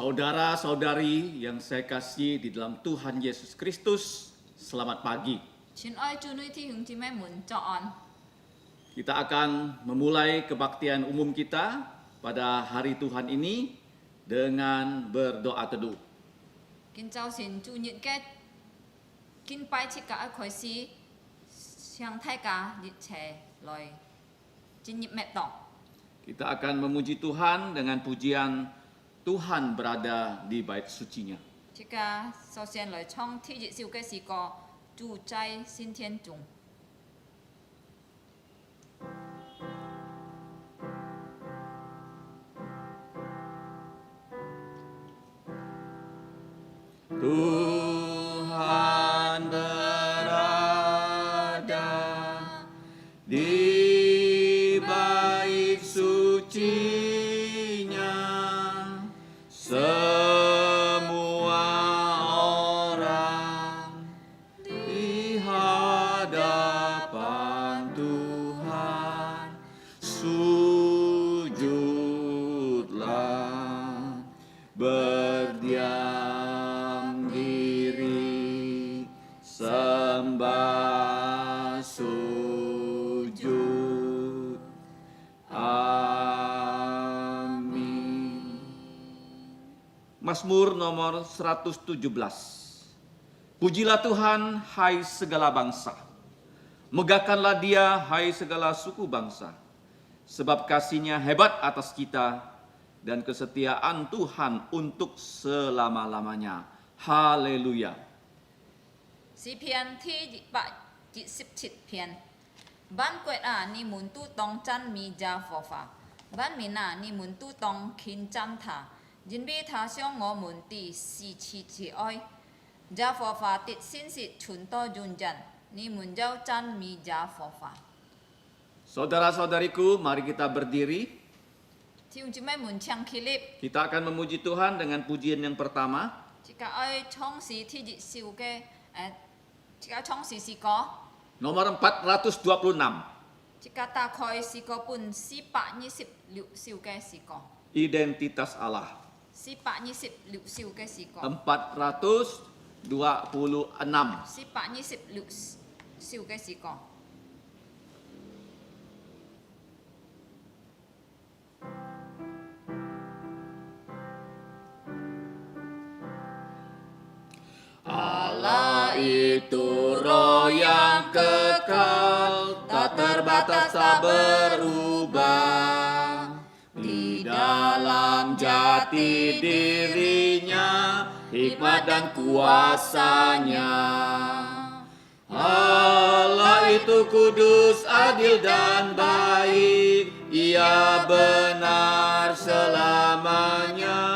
Saudara-saudari yang saya kasih di dalam Tuhan Yesus Kristus, selamat pagi. 親愛主女弟兄姊妹們早安。 Kita akan memulai kebaktian umum kita pada hari Tuhan ini dengan berdoa teduh. 今早晨主日嘅敬拜節嘅一開始，向大家熱切來進入默禱。 Kita akan memuji Tuhan dengan pujian Tuhan berada di bait sucinya. 即個首先來唱天日小嘅詩歌，住在新天中。 Tuhan berada di bait sucinya, semua orang di hadapan Tuhan sujudlah, berdiam diri, sembah sujud. Amin. Mazmur nomor 117. Pujilah Tuhan, hai segala bangsa. Megahkanlah Dia, hai segala suku bangsa. Sebab kasih-Nya hebat atas kita dan kesetiaan Tuhan untuk selama-lamanya. Haleluya. 詩篇ที่127篇บ้านกวดนิมุนตู้ตองจันมีจาฟอฟาบ้านมีนานิมุนตู้ตองคินจันทายินบีทาช่อง我們第四次慈愛จาฟอฟาติดสิ้นสิทธิ์ฉุนโตยุนจันนิมุนเจ้าจันมีจาฟอฟา Saudara-saudariku, mari kita berdiri. ที่อุ้งจิไม่หมุนเชียงคิลิป Kita akan memuji Tuhan dengan pujian yang pertama. ที่ก็ไอ้ช่องสีที่ยิสิวแกที่ก็ช่องสีสีกอ Nomor 426. ที่ก็ตาคอยสีกอปุ่นสีปะ20หลิวสิวแกสีกอ Identitas Allah. สีปะ20หลิวสิวแกสีกอ 426. สีปะ20หลิวสิวแกสีกอ Allah itu roh yang kekal, tak terbatas, tak berubah. Di dalam jati dirinya, hikmat dan kuasanya. Allah itu kudus, adil dan baik, Ia benar selamanya.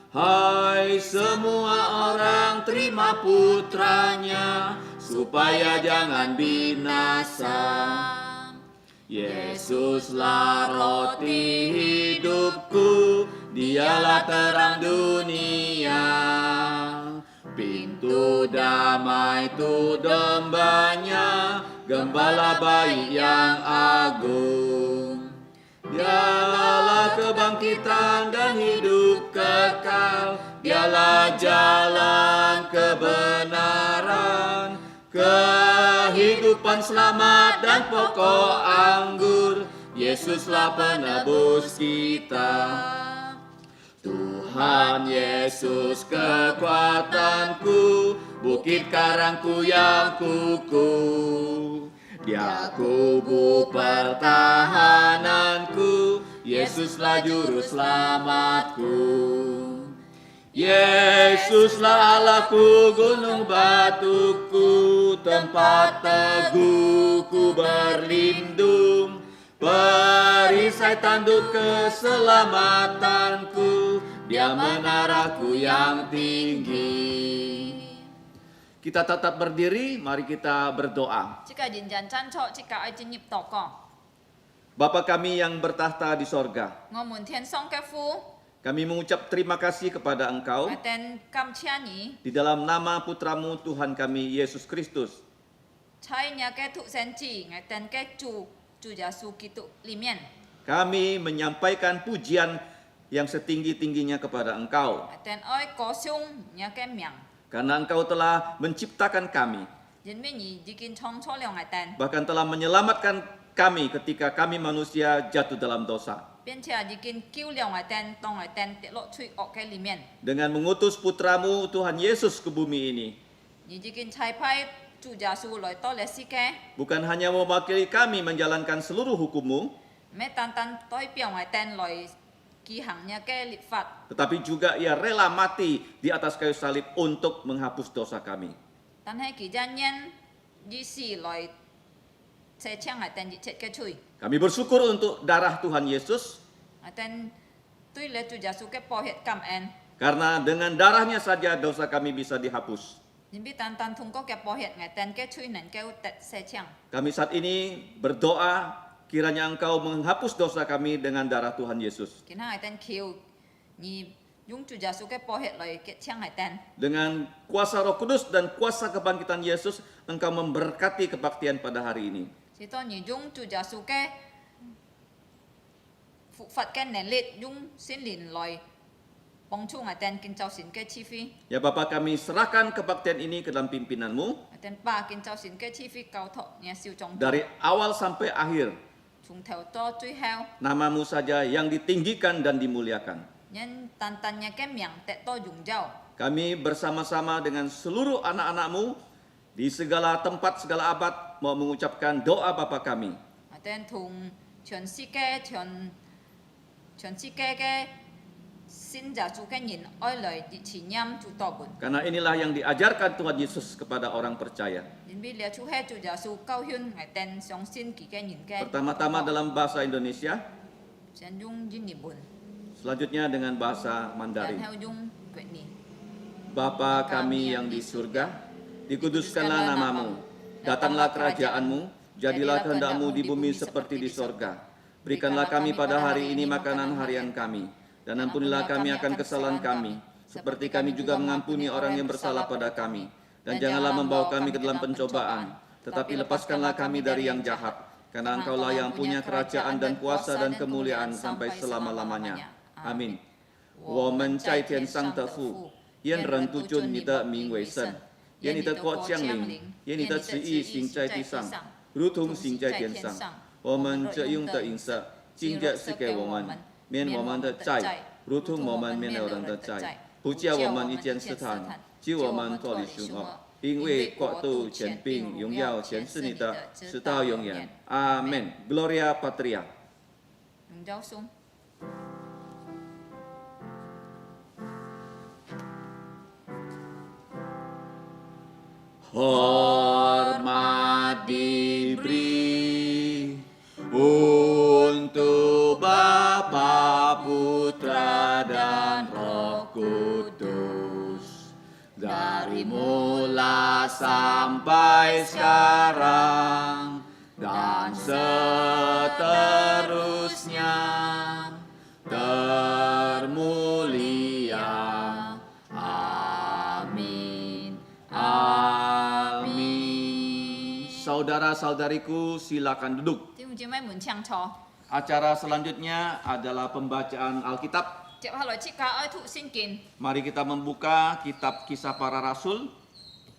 Hai semua orang, terima putranya, supaya jangan binasa. Yesuslah roti hidupku, Dialah terang dunia. Pintu damai itu dombanya, gembala baik yang agung. Dialah kebangkitan dan hidup kekal, Dialah jalan kebenaran, kehidupan selamat dan pokok anggur. Yesuslah penebus kita. Tuhan Yesus kekuatanku, bukit karangku yang kukuh. Dia kubu pertahananku, Yesuslah juru selamatku. Yesuslah Allahku, gunung batuku, tempat teguhku berlindung, perisai tanduk keselamatanku, Dia menaraku yang tinggi. Kita tetap berdiri, mari kita berdoa. 即個人人真錯，即個愛進入禱告。 Bapa kami yang bertahta di sorga, 我們天上嘅父， kami mengucap terima kasih kepada Engkau 我哋感謝你， di dalam nama putramu Tuhan kami Yesus Kristus. 在你嘅土生子，我哋嘅主耶穌基督裡面， Kami menyampaikan pujian yang setinggi-tingginya kepada Engkau. tên ơi có sung nhà cái miệng Karena Engkau telah menciptakan kami, nhân viên nhị dikin trong cho liệu ngài tên bahkan telah menyelamatkan kami ketika kami manusia jatuh dalam dosa. biên chia dikin cứu liệu ngài tên tông ngài tên tiết lộ chui ở cái里面Dengan mengutus putramu Tuhan Yesus ke bumi ini, nhị dikin chai phai chủ gia su lời to lệ si ke bukan hanya mewakili kami menjalankan seluruh hukum-Mu, mẹ tan tan tôi biểu ngài tên lời ký hàng nhà cái lịch phạt tetapi juga Ia rela mati di atas kayu salib untuk menghapus dosa kami. tan hay ký gia nhân di si lời sẽ chăng ngài tên dị chết cái chui Kami bersyukur untuk darah Tuhan Yesus, ngài tên tuy lệ chủ gia su cái bỏ hiện cảm ơn karena dengan darahnya saja dosa kami bisa dihapus. nhưng biết tan tan thung có cái bỏ hiện ngài tên cái chui nền cái tết sẽ chăng Kami saat ini berdoa kiranya Engkau menghapus dosa kami dengan darah Tuhan Yesus. kiến ngài tên kêu nhị dung chủ gia su cái bỏ hiện lời cái chăng ngài tên Dengan kuasa Roh Kudus dan kuasa kebangkitan Yesus, Engkau memberkati kebaktian pada hari ini. chỉ to nhị dung chủ gia su cái phụ phật cái nền liệt dung xin lìn lời bong chu ngài tên kinh châu xin cái chi phí Ya Bapa, kami serahkan kebaktian ini ke dalam pimpinan-Mu, ngài tên ba kinh châu xin cái chi phí cao thọ nhà siêu trong dari awal sampai akhir. chúng theo to truy heo Nama-Mu saja yang ditinggikan dan dimuliakan. nhân tan tan nhà cái miệng tệ to dùng dao Kami bersama-sama dengan seluruh anak-anak-Mu di segala tempat, segala abad mau mengucapkan doa Bapa kami. ngài tên thùng chuẩn si cái chuẩn si cái xin giả chủ cái nhìn oi lời dị chỉ nhâm chủ tỏ bụng Karena inilah yang diajarkan Tuhan Yesus kepada orang percaya. nhân bi liệt chủ hết chủ giả su cao huyên ngài tên song xin kỳ cái nhìn cái Pertama-tama dalam bahasa Indonesia, sen dung jin ni bun selanjutnya dengan bahasa dan Mandarin. theo dung quyện ni Bapa kami yang di surga, dikuduskanlah namamu, datanglah kerajaan-Mu, jadilah kehendak-Mu di bumi seperti di sorga. Berikanlah kami pada hari ini makanan harian kami, dan ampunilah kami akan kesalahan kami, seperti kami juga mengampuni orang yang bersalah pada kami. Dan janganlah membawa kami ke dalam pencobaan, tetapi lepaskanlah kami dari yang jahat, karena Engkaulah yang punya kerajaan dan kuasa dan kemuliaan sampai selama-lamanya. Amin. 我们在天上的父，愿人都尊你的名为圣，愿你的国降临，愿你的旨意行在地上，如同行在天上。我们这用的饮食，今日赐给我们，免我们的债，如同我们免了人的债，不叫我们遇见试探，救我们脱离凶恶。因为国度、权柄、荣耀全是你的，直到永远。阿门。Gloria Patria。 dùng dao sung Hormat diberi untuk Bapa, Putra, dan Roh Kudus, dari mula sampai sekarang dan seterusnya, termulia. Amin. Amin. Saudara-saudariku, silakan duduk. tiếng chỉ mấy muốn chăng cho Acara selanjutnya adalah pembacaan Alkitab. chịu hai loại chị cá ơi thụ sinh kín Mari kita membuka kitab Kisah Para Rasul.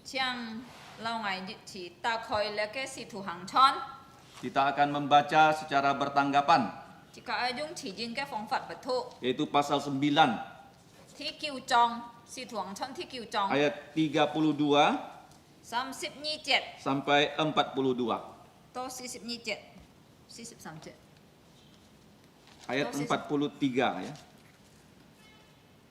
chăng lâu ngày chỉ ta khơi là cái sự thủ hàng chon Kita akan membaca secara bertanggapan, chị cá ơi dung chỉ riêng cái phong phạt vật thụ yaitu pasal 9 thi kiêu trong sự thủ hàng chon thi kiêu trong ayat 32 32 chết sampai 42. to 42 chết 43 chết Ayat 43 ya.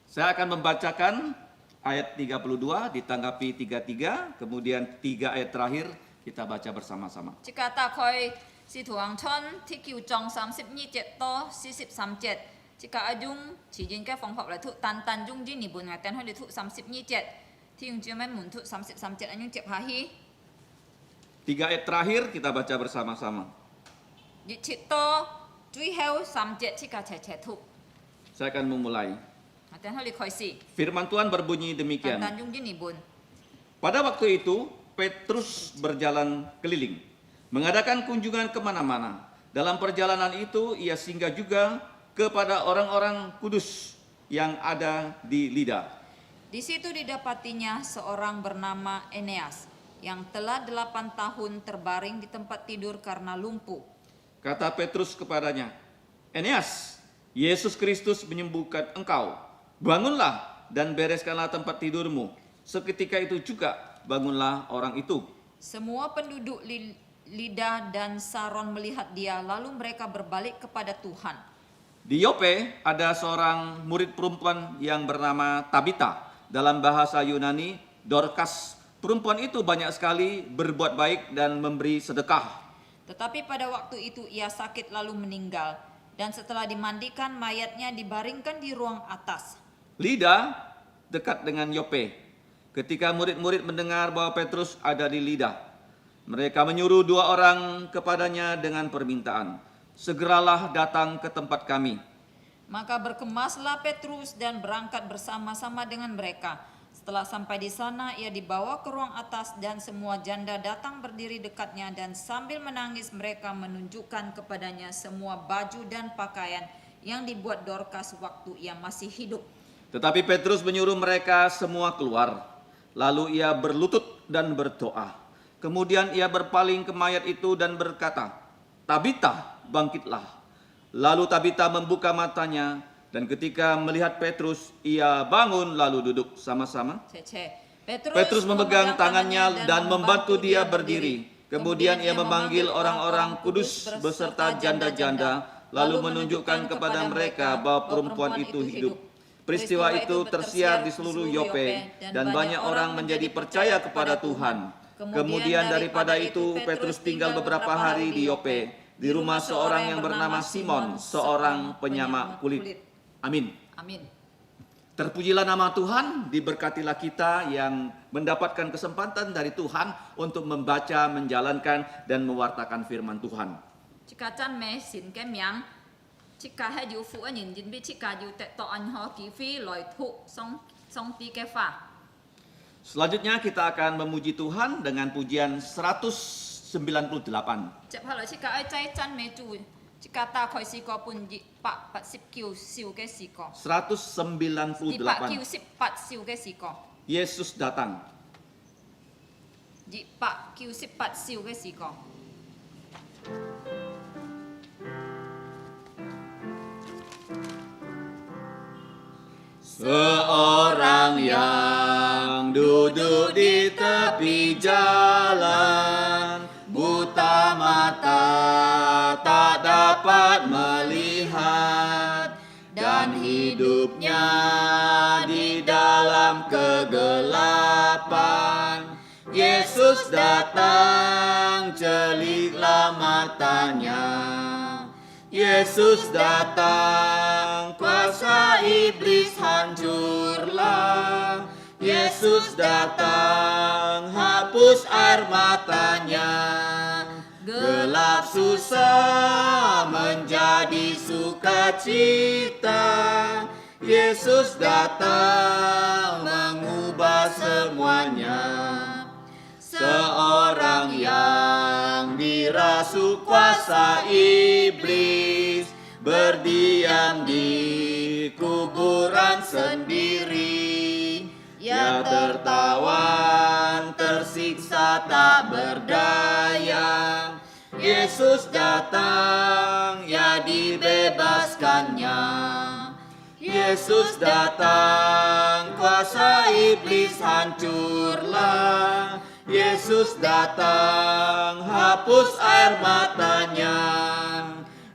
Saya akan membacakan ayat 32 ditanggapi 33, kemudian 3 ayat terakhir kita baca bersama-sama. chị cá ta khơi sự thủ hàng chon thi kiêu trong 32 chết to 43 chết chị cá ơi dung chỉ riêng cái phong phạt là thụ tan tan dung đi nỉ buồn ngày tên hơi là thụ 32 chết thì dùng chưa mấy muốn thụ 33 chết anh dung chẹp hà hi 3 ayat terakhir kita baca bersama-sama. Di cito truy heo sam jet chika che che thu. Saya akan memulai. Aten holi khoi si. Firman Tuhan berbunyi demikian. Tan jung jini bun. Pada waktu itu, Petrus berjalan keliling, mengadakan kunjungan kemana-mana. Dalam perjalanan itu, ia singgah juga kepada orang-orang kudus yang ada di Lida. Di situ didapatinya seorang bernama Eneas yang telah 8 tahun terbaring di tempat tidur karena lumpuh. Kata Petrus kepadanya, Eneas, Yesus Kristus menyembuhkan engkau. Bangunlah dan bereskanlah tempat tidurmu. Seketika itu juga bangunlah orang itu. Semua penduduk Lida dan Saron melihat dia, lalu mereka berbalik kepada Tuhan. Di Yope ada seorang murid perempuan yang bernama Tabita. Dalam bahasa Yunani, Dorcas. Perempuan itu banyak sekali berbuat baik dan memberi sedekah. Tetapi pada waktu itu ia sakit lalu meninggal. Dan setelah dimandikan, mayatnya dibaringkan di ruang atas. Lida dekat dengan Yope. Ketika murid-murid mendengar bahwa Petrus ada di Lida, mereka menyuruh 2 orang kepadanya dengan permintaan, segeralah datang ke tempat kami. Maka berkemaslah Petrus dan berangkat bersama-sama dengan mereka. Setelah sampai di sana, ia dibawa ke ruang atas dan semua janda datang berdiri dekatnya dan sambil menangis mereka menunjukkan kepadanya semua baju dan pakaian yang dibuat Dorcas waktu ia masih hidup. Tetapi Petrus menyuruh mereka semua keluar. Lalu ia berlutut dan berdoa. Kemudian ia berpaling ke mayat itu dan berkata, Tabita, bangkitlah. Lalu Tabita membuka matanya, dan ketika melihat Petrus, ia bangun lalu duduk sama-sama. Petrus memegang tangannya dan membantu dia berdiri. Kemudian ia memanggil orang-orang kudus beserta janda-janda, lalu menunjukkan kepada mereka bahwa perempuan itu hidup. Peristiwa itu tersiar di seluruh Yope, dan banyak orang menjadi percaya kepada Tuhan. Kemudian daripada itu Petrus tinggal beberapa hari di Yope, di rumah seorang yang bernama Simon, seorang penyamak kulit. Amin. Amin. Terpujilah nama Tuhan, diberkatilah kita yang mendapatkan kesempatan dari Tuhan untuk membaca, menjalankan, dan mewartakan firman Tuhan. Jika Chan me sin cái miếng, jika hai diu phụ anh nhìn biết jika diu tệ to anh ho kỳ phi lòi thụ song pi cái pha. Selanjutnya kita akan memuji Tuhan dengan pujian 198. Chep halo jika ai cai Chan me chu, jika ta khoi si ko pun di pak pat sip kiu siu cái si ko. Di pak kiu 198. sip pat siu cái si ko. Yesus datang. Di pak kiu sip pat siu cái si ko. Seorang yang duduk di tepi jalan, buta mata tak dapat melihat, dan hidupnya di dalam kegelapan. Yesus datang, celiklah matanya. Yesus datang, kuasa iblis hancurlah. Yesus datang, hapus air matanya. Gelap susah menjadi sukacita. Yesus datang, mengubah semuanya. Seorang yang dirasuk kuasa iblis, berdiam di kuburan sendiri. Ia tertawan, tersiksa tak berdaya. Yesus datang, ia dibebaskannya. Yesus datang, kuasa iblis hancurlah. Yesus datang, hapus air matanya.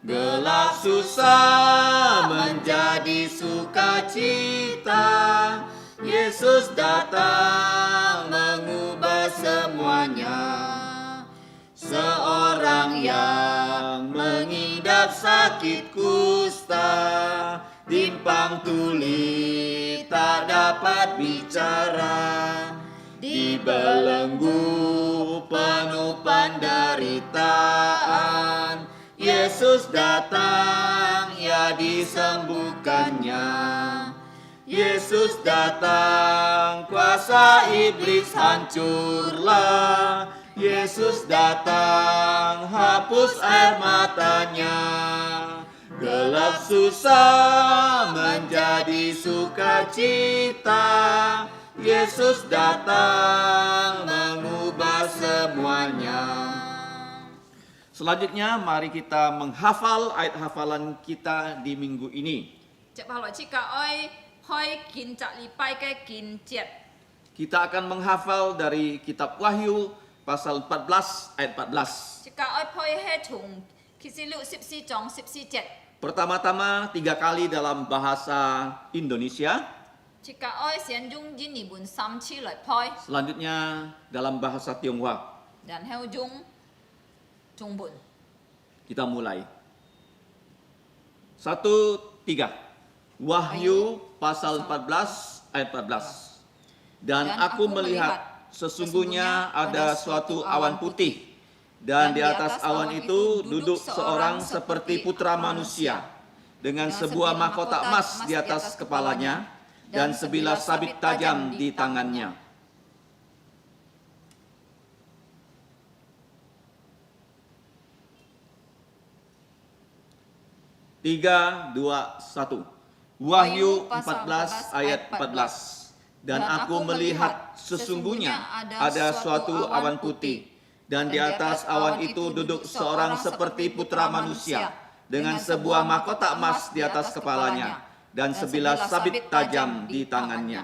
Gelap susah menjadi sukacita. Yesus datang, mengubah semuanya. Seorang yang mengidap sakit kusta, timpang tuli, tak dapat bicara, dibelenggu penuh penderitaan. Yesus datang, ia disembuhkannya. Yesus datang, kuasa iblis hancurlah. Yesus datang, hapus air matanya. Gelap susah menjadi sukacita. Yesus datang mengubah semuanya. Selanjutnya mari kita menghafal ayat hafalan kita di minggu ini. 接下來即個愛開見習禮拜嘅見節， Kita akan menghafal dari kitab Wahyu pasal 14 ayat 14. 即個愛配係從啟示錄14章14節， Pertama-tama 3 kali dalam bahasa Indonesia, 即個愛先用印尼文3次來配， selanjutnya dalam bahasa Tionghoa. 然後用中文。 Kita mulai. 1, 3. Wahyu pasal 14 ayat 14. Dan aku melihat sesungguhnya ada suatu awan putih, dan di atas awan itu duduk seorang seperti putra manusia, dengan sebuah mahkota emas di atas kepalanya, dan sebilah sabit tajam di tangannya. Tiga, dua, satu. Wahyu 14 ayat 14. Dan aku melihat sesungguhnya ada suatu awan putih, dan di atas awan itu duduk seorang seperti putra manusia, dengan sebuah mahkota emas di atas kepalanya, dan sebilah sabit tajam di tangannya.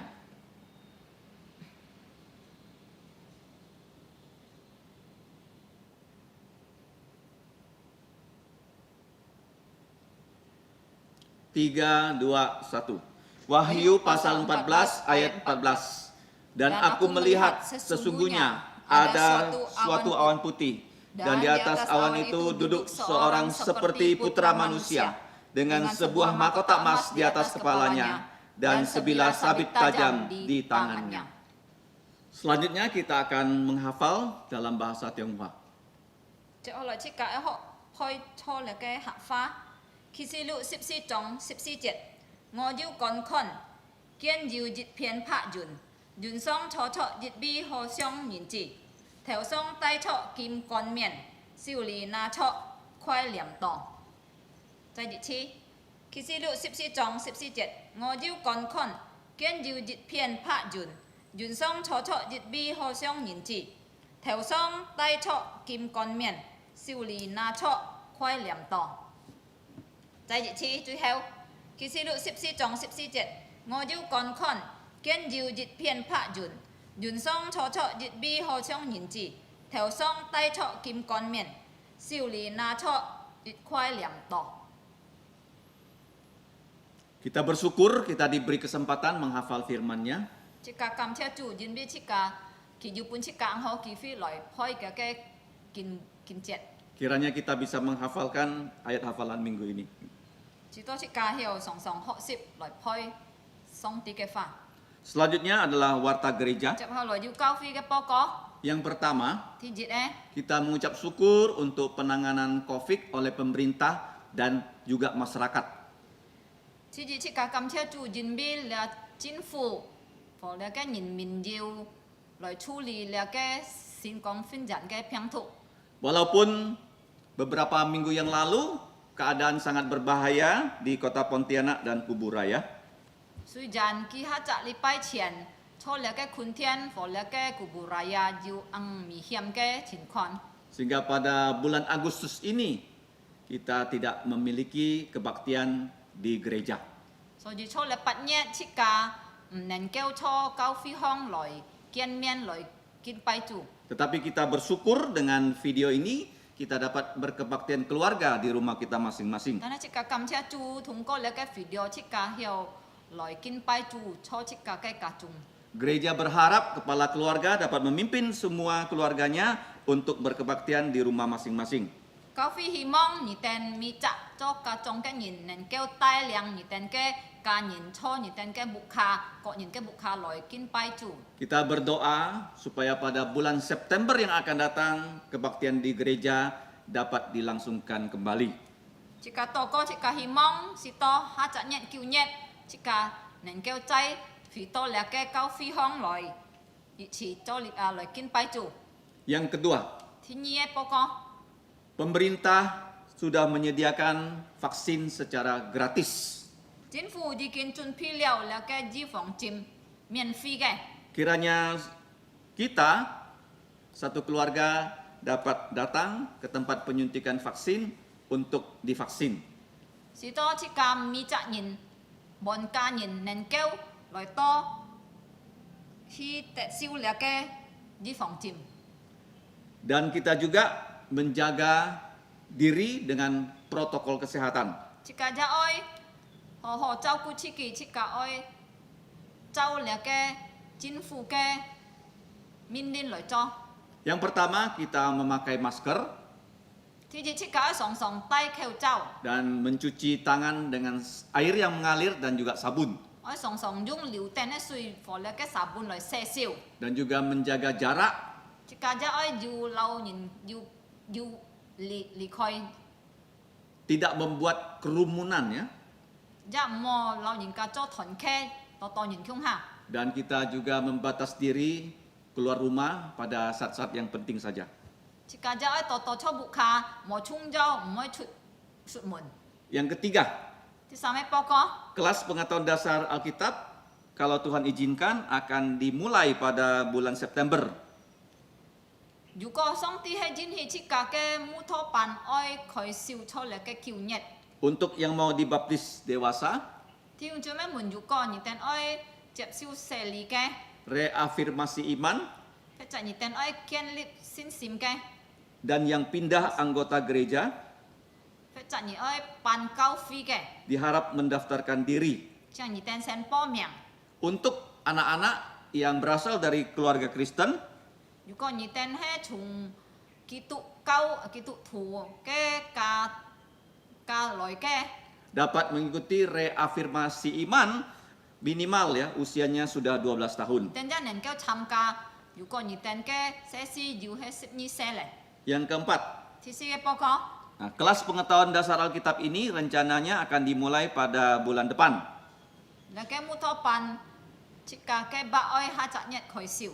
Tiga, dua, satu. Wahyu pasal 14 ayat 14. Dan aku melihat sesungguhnya ada suatu awan putih, dan di atas awan itu duduk seorang seperti putra manusia, dengan sebuah mahkota emas di atas kepalanya, dan sebilah sabit tajam di tangannya. Selanjutnya kita akan menghafal dalam bahasa Tionghoa. 接下來即個愛開錯嚟嘅合花，啟示錄14章14節。 我要觀看，見有一片白雲，雲上坐着一位好像人子，頭上戴着金冠冕，手裏拿着塊鐮刀。再一次，啟示錄14章14節，我要觀看，見有一片白雲，雲上坐着一位好像人子，頭上戴着金冠冕，手裏拿着塊鐮刀。再一次，最後。 啟示錄14章14節，我要觀看，見有一片白雲，雲上坐着一位好像人子，頭上戴着金冠冕，手裏拿着一塊鐮刀。 Kita bersyukur kita diberi kesempatan menghafal firman-Nya. 即個感謝主，因為即個佢要本即個好機會來開嘅見節， Kiranya kita bisa menghafalkan ayat hafalan minggu ini. 至多即個要常常學習來開上帝嘅話。 Selanjutnya adalah warta gereja. 接下來要教會嘅報告。 Yang pertama, 第一咧， kita mengucap syukur untuk penanganan COVID oleh pemerintah dan juga masyarakat. 第二即個感謝主，因為了政府和了嘅人民要來處理了嘅新冠肺炎嘅病毒。 Walaupun beberapa minggu yang lalu keadaan sangat berbahaya di kota Pontianak dan Kuburaya. 雖然佢喺隻禮拜前出了嘅昆天和了嘅古布拉亞要危險嘅情況， Sehingga pada bulan Agustus ini kita tidak memiliki kebaktian di gereja. 所以出了8月即個唔能夠出教會巷來見面來見拜主。 Tetapi kita bersyukur dengan video ini kita dapat berkebaktian keluarga di rumah kita masing-masing. 但係即個感謝主，通過了嘅 video 即個要來見拜主，出即個嘅家中。 Gereja berharap kepala keluarga dapat memimpin semua keluarganya untuk berkebaktian di rumah masing-masing. 教會希望你哋每隻做家中嘅人能夠帶領你哋嘅家人出你哋嘅牧卡，各人嘅牧卡來見拜主。 Kita berdoa supaya pada bulan September yang akan datang kebaktian di gereja dapat dilangsungkan kembali. 即個禱告，即個希望是到下一日9月，即個能夠在回到了嘅教會巷來一起做來見拜主。 Yang kedua, 第二嘅報告， pemerintah sudah menyediakan vaksin secara gratis. 政府已經準備了嘅預防針，免費嘅。 Kiranya kita, satu keluarga dapat datang ke tempat penyuntikan vaksin untuk divaksin. 是多即個每責人、每家人能夠來多去接受了嘅預防針。 Dan kita juga menjaga diri dengan protokol kesehatan. 即個就愛好好照顧自己，即個愛照了嘅政府嘅命令來做。 Yang pertama, kita memakai masker 第二，即個愛常常戴口罩， dan mencuci tangan dengan air yang mengalir dan juga sabun. 愛常常用流動嘅水和了嘅沙本來洗手。 Dan juga menjaga jarak 即個就愛要老人要離開， tidak membuat kerumunan ya. 一唔好老人家做團契，多人傾下。 Dan kita juga membatas diri keluar rumah pada saat-saat yang penting saja. 即個就愛多出屋企，冇衝咗，唔可以出門。 Yang ketiga, 第三個報告， kelas pengetahuan dasar Alkitab kalau Tuhan izinkan akan dimulai pada bulan September. 如果上帝係允許即個嘅木頭班愛佢燒出嚟嘅橋日， Untuk yang mau dibaptis dewasa, 弟兄姊妹們，如果你哋愛接受洗禮嘅， reafirmasi iman, 或者你哋愛建立信心嘅， dan yang pindah anggota gereja 或者你愛辦教會嘅， diharap mendaftarkan diri. 將你哋先報名。 Untuk anak-anak yang berasal dari keluarga Kristen, 如果你哋係從基督徒嘅家來嘅， dapat mengikuti reafirmasi iman minimal ya usianya sudah 12 tahun. 等陣能夠參加。如果你哋嘅寫詩要係12歲咧， Yang keempat, 第四個報告， nah, kelas pengetahuan dasar Alkitab ini rencananya akan dimulai pada bulan depan. 嗱嘅木頭班，即個嘅把愛下集日開燒，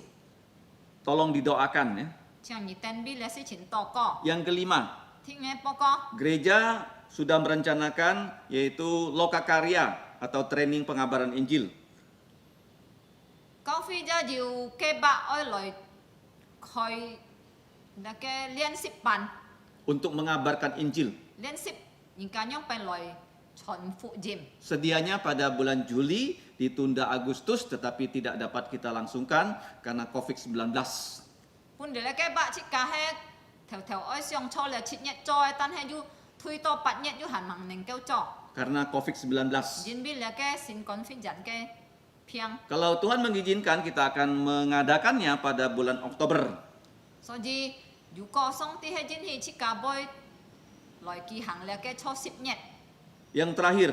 Tolong didoakan ya. 將你哋俾你事情禱告。 Yang kelima, 聽嘅報告， gereja sudah merencanakan yaitu lokakarya atau training pengabaran Injil. 教會就要嘅把愛來開嗱嘅練習班， untuk mengabarkan Injil. 練習人家用俾來傳福音。 Sedianya pada bulan Juli ditunda Agustus tetapi tidak dapat kita langsungkan karena COVID-19. 本嚟咧嘅把即個係條愛上錯了7日做，但係要推到8日要係唔能夠做， Karena COVID-19. 因為咧嘅新冠肺炎嘅病， Kalau Tuhan mengizinkan kita akan mengadakannya pada bulan Oktober. 所以如果上帝係允許即個會來舉行咧嘅初10日， Yang terakhir,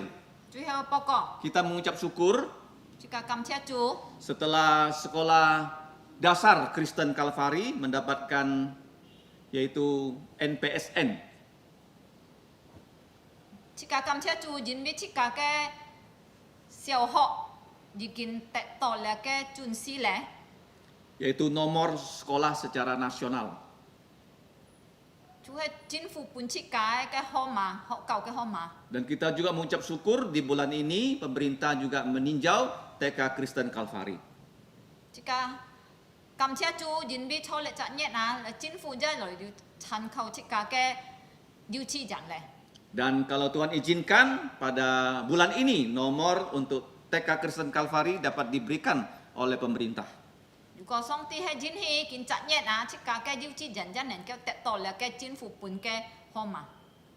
最後報告， kita mengucap syukur 即個感謝主。 setelah sekolah dasar Kristen Kalvari mendapatkan yaitu NPSN. 即個感謝主，因為即個嘅小學已經得到了嘅準時咧， Yaitu nomor sekolah secara nasional. 就係政府本即個嘅號碼，學校嘅號碼。 Dan kita juga mengucap syukur di bulan ini pemerintah juga meninjau TK Kristen Kalvari. 即個感謝主，因為初嚟7日啊，政府就來要參考即個嘅幼稚園咧。 Dan kalau Tuhan izinkan pada bulan ini nomor untuk TK Kristen Kalvari dapat diberikan oleh pemerintah. 如果上帝係允許見7日啊，即個嘅幼稚園就能夠得到了嘅政府本嘅號碼。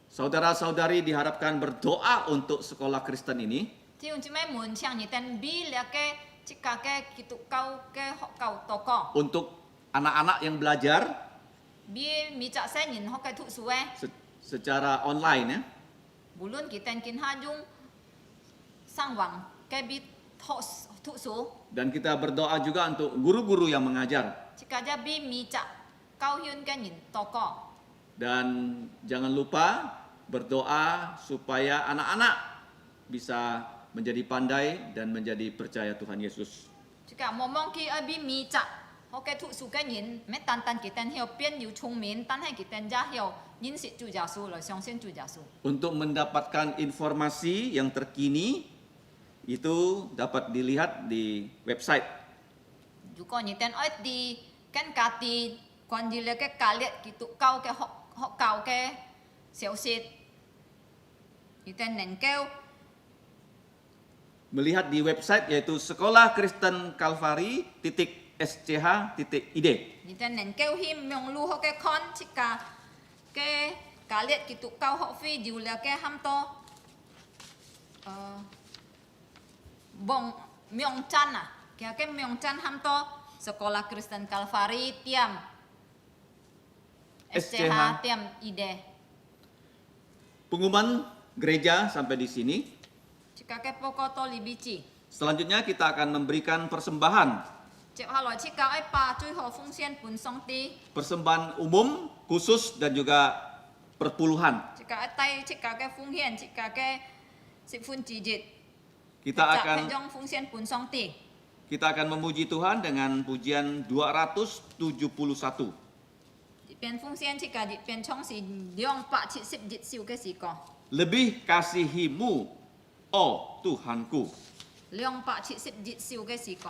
Saudara-saudari diharapkan berdoa untuk sekolah Kristen ini 弟兄姊妹們，請你哋俾了嘅即個嘅基督教嘅學校禱告。 untuk anak-anak yang belajar Bi mi cak saya nhìn học cái thụ số secara online ya. bù luôn kita kin hajung sang wang cái bi thụ số Dan kita berdoa juga untuk guru-guru yang mengajar. jika aja bi mi cak cao hiên cái nhìn toko Dan jangan lupa berdoa supaya anak-anak bisa menjadi pandai dan menjadi percaya Tuhan Yesus. jika momong ki abi mi cak 好嘅吐數嘅人，咩單單佢哋要變要聰明，但係佢哋也要認識主耶穌來相信主耶穌。 Untuk mendapatkan informasi yang terkini itu dapat dilihat di website. 如果你哋愛啲更加啲關於呢個教列基督教嘅學教嘅消息，你哋能夠 Melihat di website yaitu Sekolah Kristen Kalvari.sch.id. 你哋能夠去網絡學嘅看，即個嘅教列基督教學費有了嘅很多名站啊，嘅名站很多Sekolah Kristen Kalvari tiam SCH tiam ide. Pengumuman gereja sampai di sini. Jika ke pokok to libici. Selanjutnya kita akan memberikan persembahan. Cik haloi jika ai pa cui ho fungsian pun song ti. Persembahan umum, khusus dan juga perpuluhan. Jika ai tai jika ke fungsian jika ke si fun jijit. Kita akan jong fungsian pun song ti. Kita akan memuji Tuhan dengan pujian 271. Dipian fungsian jika dipian chong si liong pak cik sip jit siu ke si ko. Lebih kasihimu, oh Tuhanku. Liong pak cik sip jit siu ke si ko.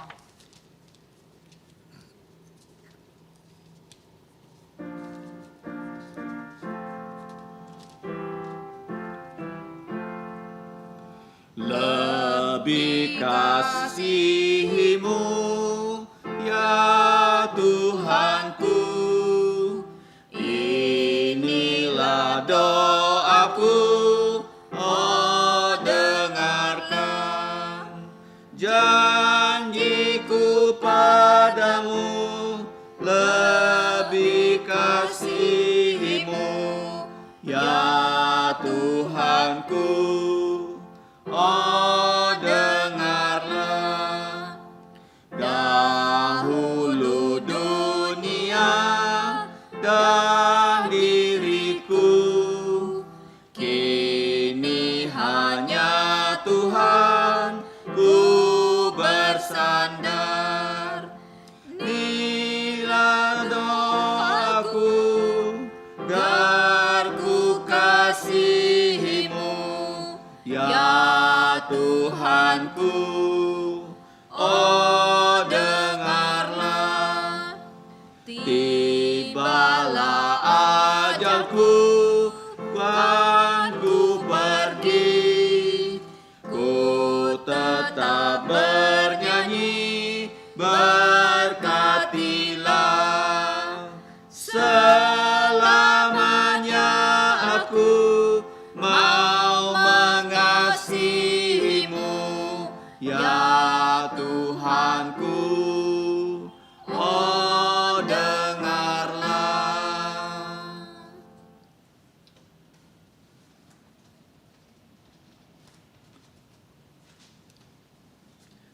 Lebih kasihimu, ya Tuhanku. Inilah doaku, oh dengarkan janjiku padamu. Lebih kasihimu, ya Tuhanku. Oh dengarlah, dahulu dunia dan diriku, kini hanya Tuhan ku bersandar. Inilah doaku, agar ku kasihimu, ya Tuhanku, oh dengarlah. Tibalah ajalku, kan ku pergi, ku tetap bernyanyi, berkatilah. Selamanya aku mau mengasihimu, ya Tuhanku, oh dengarlah.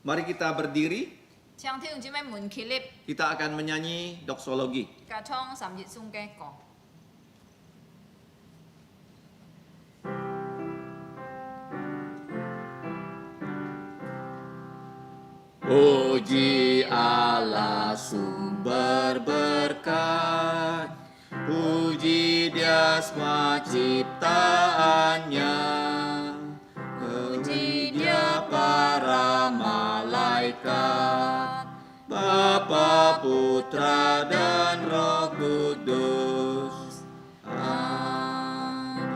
Mari kita berdiri, 唱跳唔知咩門 clip， kita akan menyanyi doksologi. 架倉甚熱送嘅歌。 Puji Allah sumber berkat, puji Dia semua ciptaannya, puji Dia para malaikat, Bapa, Putra dan Roh Kudus. Amin.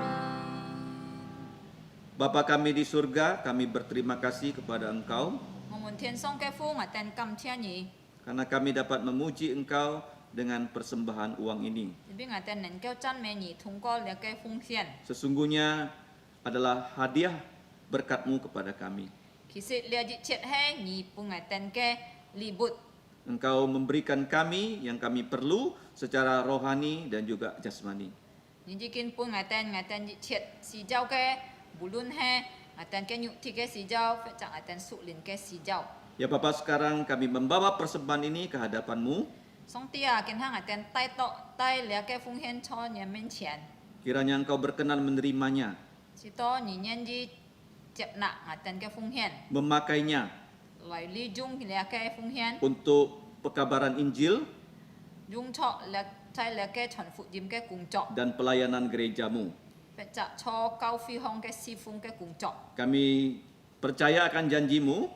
Bapa kami di surga, kami berterima kasih kepada Engkau 我們天上嘅父，我哋感謝你， karena kami dapat memuji Engkau dengan persembahan uang ini. 因為我哋能夠讚美你，通過呢個奉獻。 Sesungguhnya adalah hadiah berkat-Mu kepada kami. 其實呢一切係你俾我哋嘅禮物， Engkau memberikan kami yang kami perlu secara rohani dan juga jasmani. 你已經俾我哋一切是照嘅，無論係我哋嘅肉體嘅是照，或者我哋屬靈嘅是照。 Ya Bapa, sekarang kami membawa persembahan ini ke hadapan-Mu. 上帝啊，今天我哋帶呢個奉獻在你面前， Kiranya Engkau berkenan menerimanya, 知道你願意接納我哋嘅奉獻， memakainya 來利用呢個奉獻， untuk pekabaran Injil Dung cho là trai là cái chuẩn phụ dìm cái cùng trọ dan pelayanan gerejamu. Phải chặt cho cao phi hong cái si phung cái cùng trọ Kami percaya akan janjimu,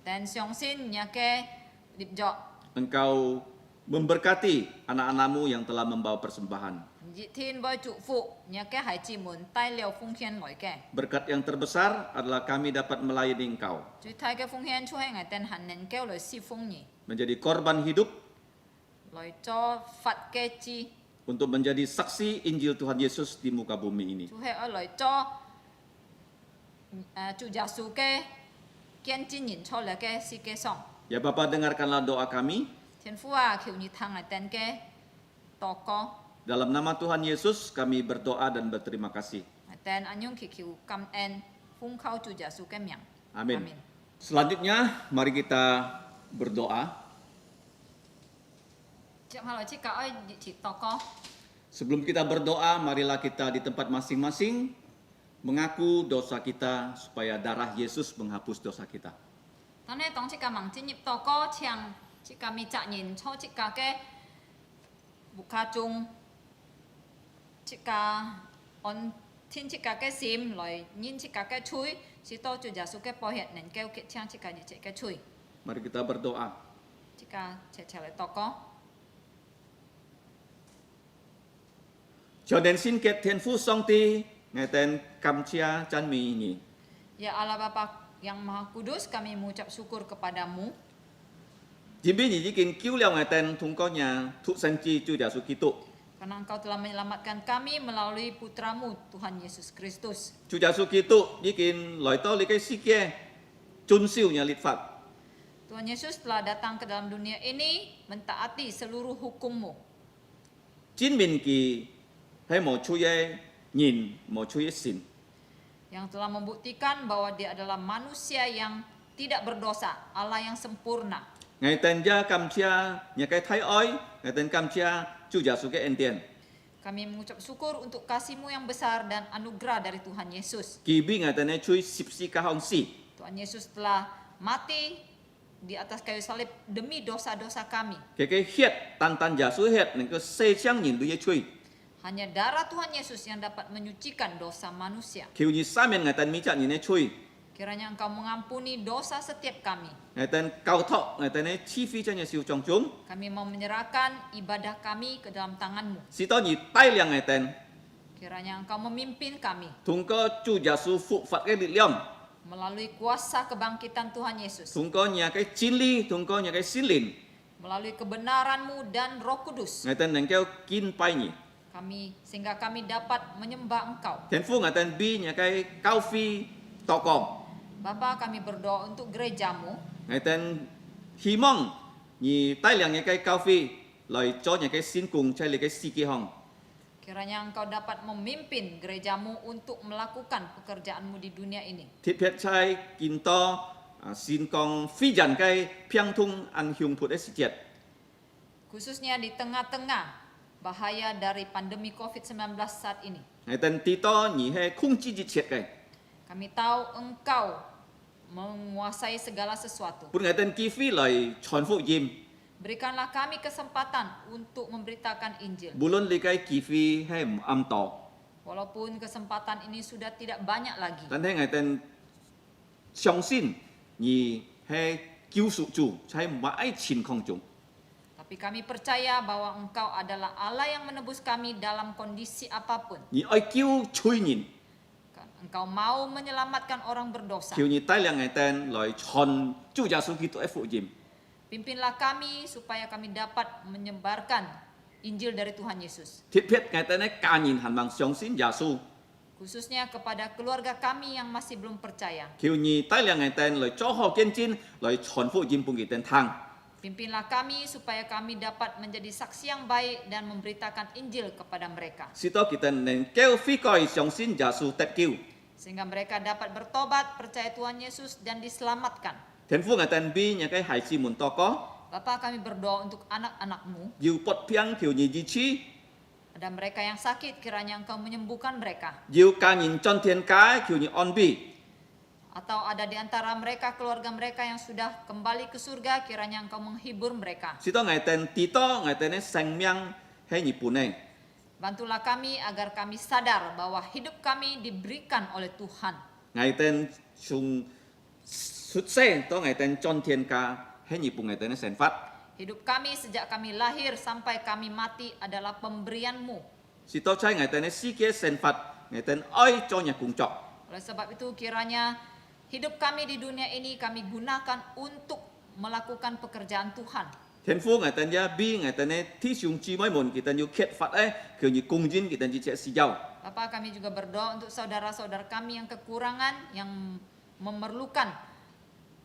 Dan xiong xin nhà cái điệp trọ Engkau memberkati anak-anakmu yang telah membawa persembahan. Dị thiên bơi trụ phụ nhà cái hải chỉ muốn tay liều phung hiên nổi cái Berkat yang terbesar adalah kami dapat melayani Engkau, Chú thay cái phung hiên chú hay ngày tên hẳn nền kêu lời si phung nhỉ menjadi korban hidup Lời cho phạt cái chi untuk menjadi saksi Injil Tuhan Yesus di muka bumi ini. Chú hay ở lời cho chú giả sử cái kiên chi nhìn cho là cái si cái song Ya Bapa, dengarkanlah doa kami. Thiên phu à kiểu như thằng ngày tên cái to có Dalam nama Tuhan Yesus kami berdoa dan berterima kasih. Tên anh nhung kiểu cầm en phung khâu chú giả sử cái miệng Amin. Selanjutnya mari kita berdoa. Chậm hai lời chỉ cả ơi chỉ to có Sebelum kita berdoa, marilah kita di tempat masing-masing mengaku dosa kita supaya darah Yesus menghapus dosa kita. Thế nên tổng chỉ cả mảng chỉ nhịp to có chẳng chỉ cả mi chạm nhìn cho chỉ cả cái bục kha chung chỉ cả on thiên chỉ cả cái sim rồi nhìn chỉ cả cái chui chỉ to chủ giả số cái bảo hiện nên kêu kiện trang chỉ cả như cái chui Mari kita berdoa. chỉ cả chạy lại to có Cho đến xin kết Thiên父Song Ti, ngày tên Kamcia Chan Mi Nhi. Ya Allah Bapa yang Maha Kudus kami mengucap syukur kepadamu Jimbi Nhi jikin cứu leo ngày tên thung có nhà thụ sanh chi Chúa Giêsu Kitô. karena Engkau telah menyelamatkan kami melalui putramu Tuhan Yesus Kristus. Chúa Giêsu Kitô jikin loi to li cái si kia chun siu nhà律pháp. Tuhan Yesus telah datang ke dalam dunia ini mentaati seluruh hukum-Mu. Chính mình kỳ hay một Chúa nhìn một Chúa xin. Yang telah membuktikan bahwa dia adalah manusia yang tidak berdosa, Allah yang sempurna. Ngày tên gia Kamcia nhà cái thái oi, ngày tên Kamcia Chúa Giêsu cái ân tiền. Kami mengucap syukur untuk kasih-Mu yang besar dan anugerah dari Tuhan Yesus. Kỳ bi ngày tên Chúa sip si kahong si. Tuhan Yesus telah mati di atas kayu salib demi dosa-dosa kami. Cái hiệt tan Giêsu hiệt nên cái xây sang nhìn đuôi Chúa. Hanya darah Tuhan Yesus yang dapat menyucikan dosa manusia. Kiu ni samen ngày tên mi cha nhìn Chúa. Kiranya Engkau mengampuni dosa setiap kami. Ngày tên cao thọ, ngày tên chi phi cho nhà siêu trong chúng. Kami mau menyerahkan ibadah kami ke dalam tangan-Mu. Si to nhị tay liang ngày tên. Kiranya Engkau memimpin kami Thung có Chúa Giêsu phụ phạt cái lực lượng. melalui kuasa kebangkitan Tuhan Yesus, Thung có nhà cái chín ly, thung có nhà cái xin lìn. melalui kebenaran-Mu dan Roh Kudus. Ngày tên neng kêu kin pai nhỉ. Sehingga kami dapat menyembah Engkau. Thiên父ngày tên bi nhà cái cao phi to con. Bapa, kami berdoa untuk gereja-Mu. Ngày tên hy mong nhị tay liang nhà cái cao phi lời cho nhà cái xin cùng chạy lấy cái si kia hong. Kiranya Engkau dapat memimpin gereja-Mu untuk melakukan pekerjaan-Mu di dunia ini. Thiết phiệt chạy kin to xin con phi dàn cái piang thung an hyung phut es triệt. Khususnya di tengah-tengah bahaya dari pandemi COVID-19 saat ini. Ngày tên tí to nhị hay khung chi chi triệt cái. Kami tahu Engkau menguasai segala sesuatu. Pun ngày tên kỳ phi lời chọn phụ dìm. Berikanlah kami kesempatan untuk memberitakan Injil. Bulon li cái kỳ phi hay âm to. Walaupun kesempatan ini sudah tidak banyak lagi. Tan thấy ngày tên相信nhị hay cứu sự chủ hay mãi chín không chúng. Tapi kami percaya bahwa Engkau adalah Allah yang menebus kami dalam kondisi apapun. Nhị oi cứu chui nhìn. Engkau mau menyelamatkan orang berdosa. Kiu nhị tay liang ngày tên lời chọn Chúa Giêsu Kitô phụ dìm. Pimpinlah kami supaya kami dapat menyebarkan Injil dari Tuhan Yesus. Thiết phiệt ngày tên ấy ca nhìn hẳn bằng相信Giêsu. Khususnya kepada keluarga kami yang masih belum percaya. Kiu nhị tay liang ngày tên lời cho họ kiên chín lời chọn phụ dìm bung kỳ tên thang. Pimpinlah kami supaya kami dapat menjadi saksi yang baik dan memberitakan Injil kepada mereka. Si to kita nên kêu phi coi相信Giêsu tết kiu. Sehingga mereka dapat bertobat, percaya Tuhan Yesus dan diselamatkan. Thiên父ngày tên bi nhà cái hải si muốn to có. Bapa, kami berdoa untuk anak-anak-Mu. Diu pot piang kiu nhị di chi. Ada mereka yang sakit, kiranya Engkau menyembuhkan mereka. Diu ca nhìn chân thiên cái kiu nhị on bi. Atau ada di antara mereka keluarga mereka yang sudah kembali ke surga, kiranya Engkau menghibur mereka. Sito ngaiten tito ngaitene sengmiang he nyipune. Bantulah kami agar kami sadar bahwa hidup kami diberikan oleh Tuhan. Ngaiten sung sutse to ngaiten chon tien ka he nyipung ngaitene senfat. Hidup kami sejak kami lahir sampai kami mati adalah pemberian-Mu. Sito chai ngaitene sike senfat ngaiten oi chonya kungcok. Oleh sebab itu kiranya hidup kami di dunia ini kami gunakan untuk melakukan pekerjaan Tuhan. Thiên phu ngaiten ya bi ngaitene ti sung chi moi mon kita nyu khet fat kyo nyu kungjin kita nyu che si jau. Bapak, kami juga berdoa untuk saudara-saudara kami yang kekurangan, yang memerlukan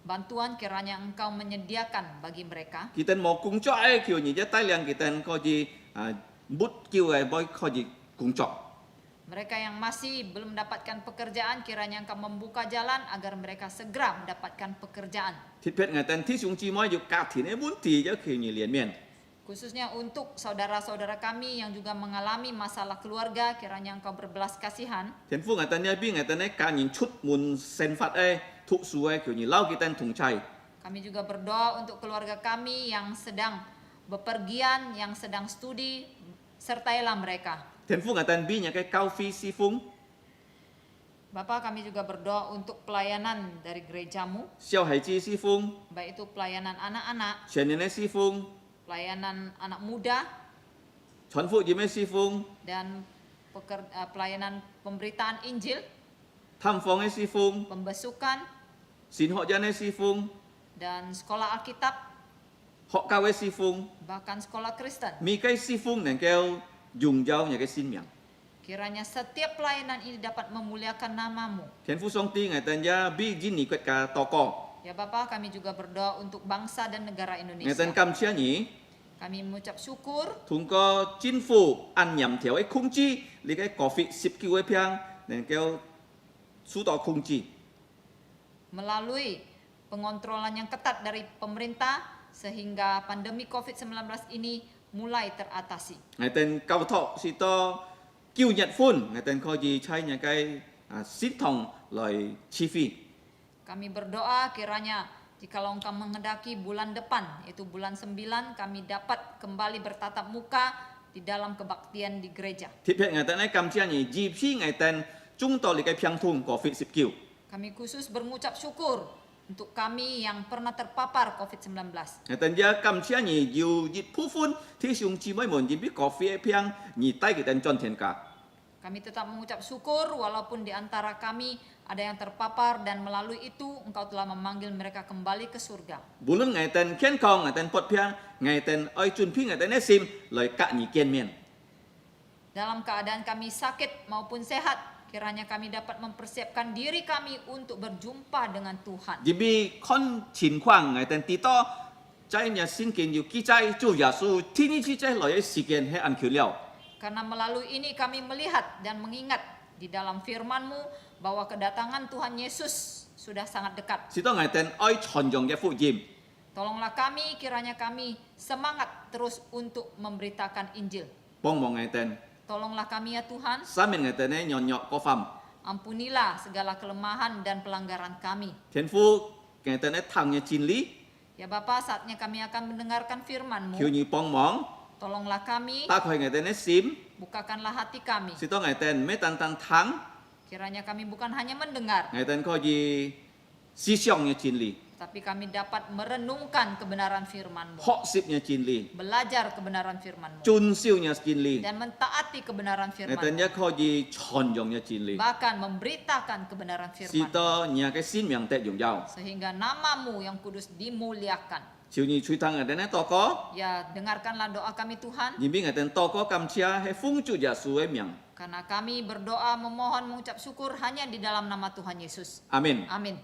bantuan, kiranya Engkau menyediakan bagi mereka. Kita mau kungcok kyo nyu ja tai liang kita ko ji but kyo boy ko ji kungcok. Mereka yang masih belum mendapatkan pekerjaan, kiranya Engkau membuka jalan agar mereka segera mendapatkan pekerjaan. Thit phet ngaiten ti sung chi moi yu ka thi ne bun ti ja kyo nyu lien mien. Khususnya untuk saudara-saudara kami yang juga mengalami masalah keluarga, kiranya Engkau berbelas kasihan. Thiên phu ngaiten ya bi ngaitene ka nyin chut mun senfat thuk su kyo nyu lau kita thung chai. Kami juga berdoa untuk keluarga kami yang sedang bepergian, yang sedang studi, sertailah mereka. Thiên phu ngaiten bi nya kai kau fi si phung. Bapak, kami juga berdoa untuk pelayanan dari gerejamu, Xiao hai chi si phung, baik itu pelayanan anak-anak, chen ne si phung, pelayanan anak muda, chuan phu ji me si phung, dan pelayanan pemberitaan Injil, tham phong si phung, pembesukan, sin ho jan si phung, dan sekolah Alkitab, ho ka we si phung, bahkan sekolah Kristen. mi kai si phung nang keo dùng giao nhà cái xin miệng. Kiranya setiap pelayanan ini dapat memuliakan nama-Mu. Thiên phu song ti ngai tan ya bi jin ni kwet ka toko. Ya Bapak, kami juga berdoa untuk bangsa dan negara Ngai tan Indonesia. kam chia ni Kami mengucap syukur thung ko jin phu an nhầm theo ai khung chi li cái coffee sip ki we piang nang keo su to khung chi. melalui pengontrolan yang ketat dari pemerintah sehingga pandemi COVID-19 ini mulai teratasi. Ngai tan cao thọ si to kiu nhật phun ngai tan ko ji chai nya kai sit thong loi chi fi. Kami berdoa kiranya jikalau Engkau menghendaki bulan depan, yaitu bulan 9, kami dapat kembali bertatap muka di dalam kebaktian di gereja. Thit phet ngai tan ai kam chia ni ji phi ngai tan chung to li kai piang thung coffee sip kiu. Kami khusus mengucap syukur untuk kami yang pernah terpapar COVID-19. Ngai tan ya kam chia ni yu yit phu phun thi sung chi moi mon ji bi coffee piang ni tai ki tan chon thien ka. Kami tetap mengucap syukur walaupun di antara kami ada yang terpapar dan melalui itu Engkau telah memanggil mereka kembali ke surga. Bulun ngai tan kien kong ngai tan pot piang ngai tan oi chun phi ngai tan ne sim loi ka ni kien mien. Dalam keadaan kami sakit maupun sehat, kiranya kami dapat mempersiapkan diri kami untuk berjumpa dengan Tuhan. Ji bi kon chin kwang ngai tan ti to chai nya sin kin yu ki chai chu ya su ti ni chi chai loi si kien he an kyu liao. Karena melalui ini kami melihat dan mengingat di dalam firman-Mu bahwa kedatangan Tuhan Yesus sudah sangat dekat. Si to ngai tan oi chon jong ya fu jim. Tolonglah kami, kiranya kami semangat terus untuk memberitakan Injil. Bong mong ngai tan Tolonglah kami ya Tuhan, sa men ngai tan ne nyon nyok ko fam. ampunilah segala kelemahan dan pelanggaran kami. Thiên phu ngai tan ne thang nya chin li Ya Bapa, saatnya kami akan mendengarkan firman-Mu. kyu ni pong mong Tolonglah kami, ta khoi ngai tan ne sim bukakanlah hati kami. si to ngai tan me tan tan thang Kiranya kami bukan hanya mendengar, ngai tan ko ji si xiong nya chin li tapi kami dapat merenungkan kebenaran firman-Mu, ho sip nya chin li belajar kebenaran firman-Mu, chun siu nya chin li dan mentaati kebenaran ngai tan firman-Mu, ya ko ji chon jong nya chin li bahkan memberitakan kebenaran si firman-Mu, to nya cái xin miang te dùng giao sehingga nama-Mu yang kudus dimuliakan. chiu ni chui thang ngai tan ne to ko Ya, dengarkanlah doa kami Tuhan, yin bi ngai tan to ko kam chia he phung chu ya su e miang. karena kami berdoa memohon mengucap syukur hanya di dalam nama Tuhan Yesus. Amin. Amin.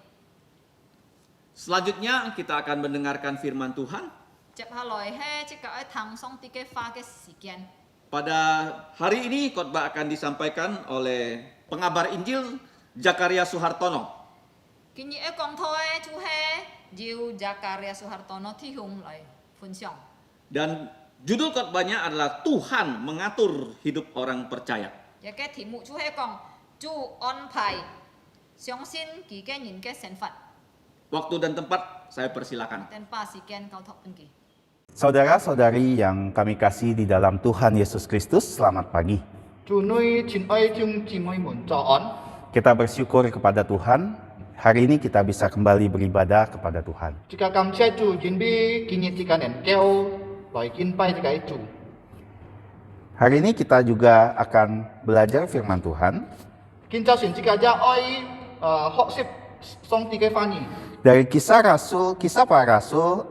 Selanjutnya kita akan mendengarkan firman Tuhan. Tiếp haloi he chika ai thang song ti ke fa ke sikian. Pada hari ini khotbah akan disampaikan oleh pengabar Injil Zakaria Suhartono. Kini e kong thoi chu he Jiu Zakaria Suhartono thi hung lai phun xiong. Dan judul khotbahnya adalah Tuhan mengatur hidup orang percaya. Ya ke thi mu chu he kong chu on pai 相信佢嘅人嘅成佛， Waktu dan tempat saya persilakan. 等把時間交託俾佢。 Saudara-saudari yang kami kasih di dalam Tuhan Yesus Kristus, selamat pagi. Chủ nuôi chín ơi chung chỉ môi muốn cho on. Kita bersyukur kepada Tuhan, hari ini kita bisa kembali beribadah kepada Tuhan. Jika kamu cai chủ chín bi kini jika nen keo loy kin pai jika chủ. Hari ini kita juga akan belajar firman Tuhan Kin cho xin jika ja oi hok sip song tiga fani. dari kisah para rasul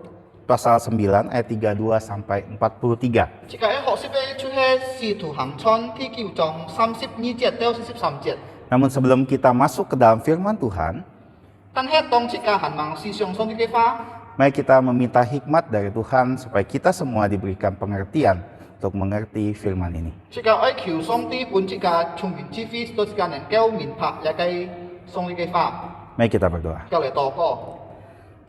pasal 9 ayat 32 sampai 43. Jika hok sip chu he si tu hang chon ti kiu jong 32 节到43节。 Namun sebelum kita masuk ke dalam firman Tuhan, Tan he tong jika han mang si siong song tiga fa. mari kita meminta hikmat dari Tuhan supaya kita semua diberikan pengertian untuk mengerti firman ini. Jika oi kiu song ti pun jika chung min chi fi to jika nen keo min pa ya kai song tiga fa. Mari kita berdoa. Kau le to ko.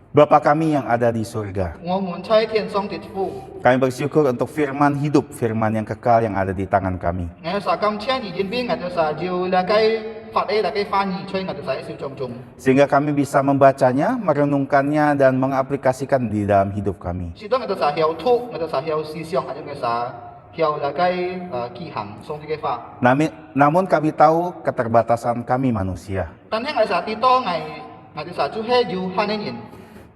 Bapa kami yang ada di surga, 我們在天上的父， kami bersyukur untuk firman hidup, firman yang kekal yang ada di tangan kami. 我sa今天已經俾我哋sa要嚟計法嚟計翻譯，所以我哋sa小眾眾。 Sehingga kami bisa membacanya, merenungkannya, dan mengaplikasikan di dalam hidup kami. 是當我哋sa曉讀，我哋sa曉思想，或者我哋sa曉嚟計記行，送啲嘅法。 Namun kami tahu keterbatasan kami manusia. 但係我哋sa啲多我哋sa就係要慳啲人，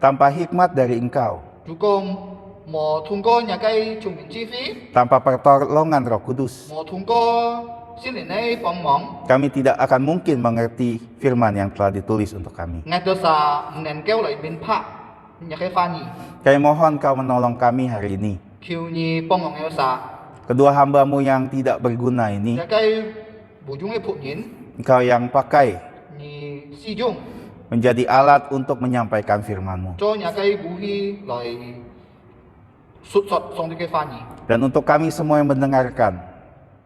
Tanpa hikmat dari Engkau, 如果冇通過嚟計聰明智慧， tanpa pertolongan Roh Kudus, 冇通過聖靈嘅幫忙， kami tidak akan mungkin mengerti firman yang telah ditulis untuk kami. 我哋sa唔能夠嚟明白嚟計翻譯， Kami mohon Kau menolong kami hari ini. 求你幫忙我哋sa Kedua hamba-Mu yang tidak berguna ini, 嚟計無用嘅僕人， Engkau yang pakai 你使用。 menjadi alat untuk menyampaikan firman-Mu. 做人嘅武器來述述送啲嘅翻譯， Dan untuk kami semua yang mendengarkan,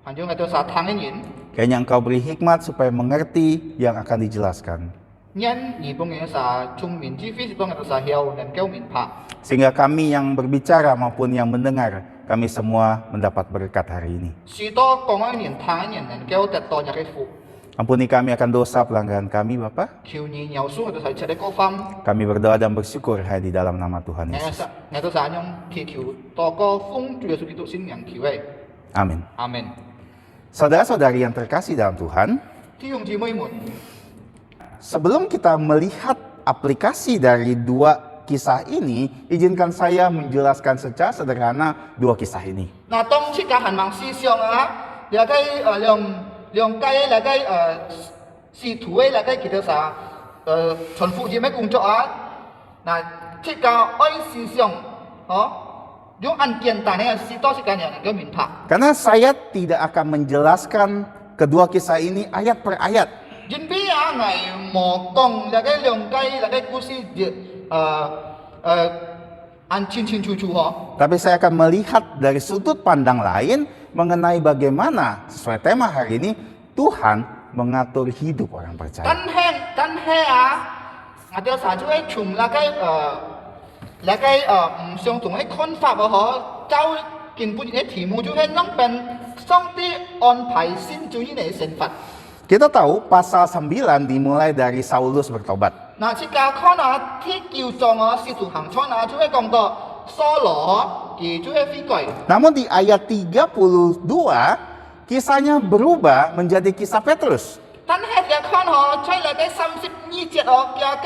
反正我哋sa聽嘅人， kiranya Engkau beri hikmat supaya mengerti yang akan dijelaskan. 人而幫嘅sa聰明智慧，是當我哋sa曉能夠明白， Sehingga kami yang berbicara maupun yang mendengar, kami semua mendapat berkat hari ini. 是多講嘅人、聽嘅人能夠得到人嘅福。 Ampuni kami akan dosa pelanggaran kami, Bapa. 求你饒恕我哋sa 一切嘅過犯， Kami berdoa dan bersyukur hai di dalam nama Tuhan 我 Yesus. 哋sa用祈求多個奉主耶穌基督聖名求嘅， Amin. 阿門。 Saudara-saudari yang terkasih dalam Tuhan, 弟兄姊妹們， sebelum kita melihat aplikasi dari dua kisah ini, izinkan saya menjelaskan secara sederhana dua kisah ini. 嗱，當切嘅行盲思想啊，你嘅兩計嚟嘅試圖嘅嚟嘅其實sa重複啲咩工作啊，嗱，切嘅愛思想，用很簡單嘅事多切嘅人能夠明白。 Karena saya tidak akan menjelaskan kedua kisah ini ayat per ayat. 因為啊，我冇講嚟嘅兩計嚟嘅故事，按清清楚楚Tapi saya akan melihat dari sudut pandang lain mengenai bagaimana sesuai tema hari ini Tuhan mengatur hidup orang percaya. 但係啊，我哋實在係從嚟嘅唔相同嘅看法就根本嘅題目就係能變上帝安排先主呢嚟成佛。 Kita tahu pasal 9 dimulai dari Saulus bertobat. 嗱，即家看啊，ที่叫做使徒行傳啊，就係講到掃羅佢就係悔改。 Namun di ayat 32 kisahnya berubah menjadi kisah Petrus. 但係你看在嚟嘅32節佢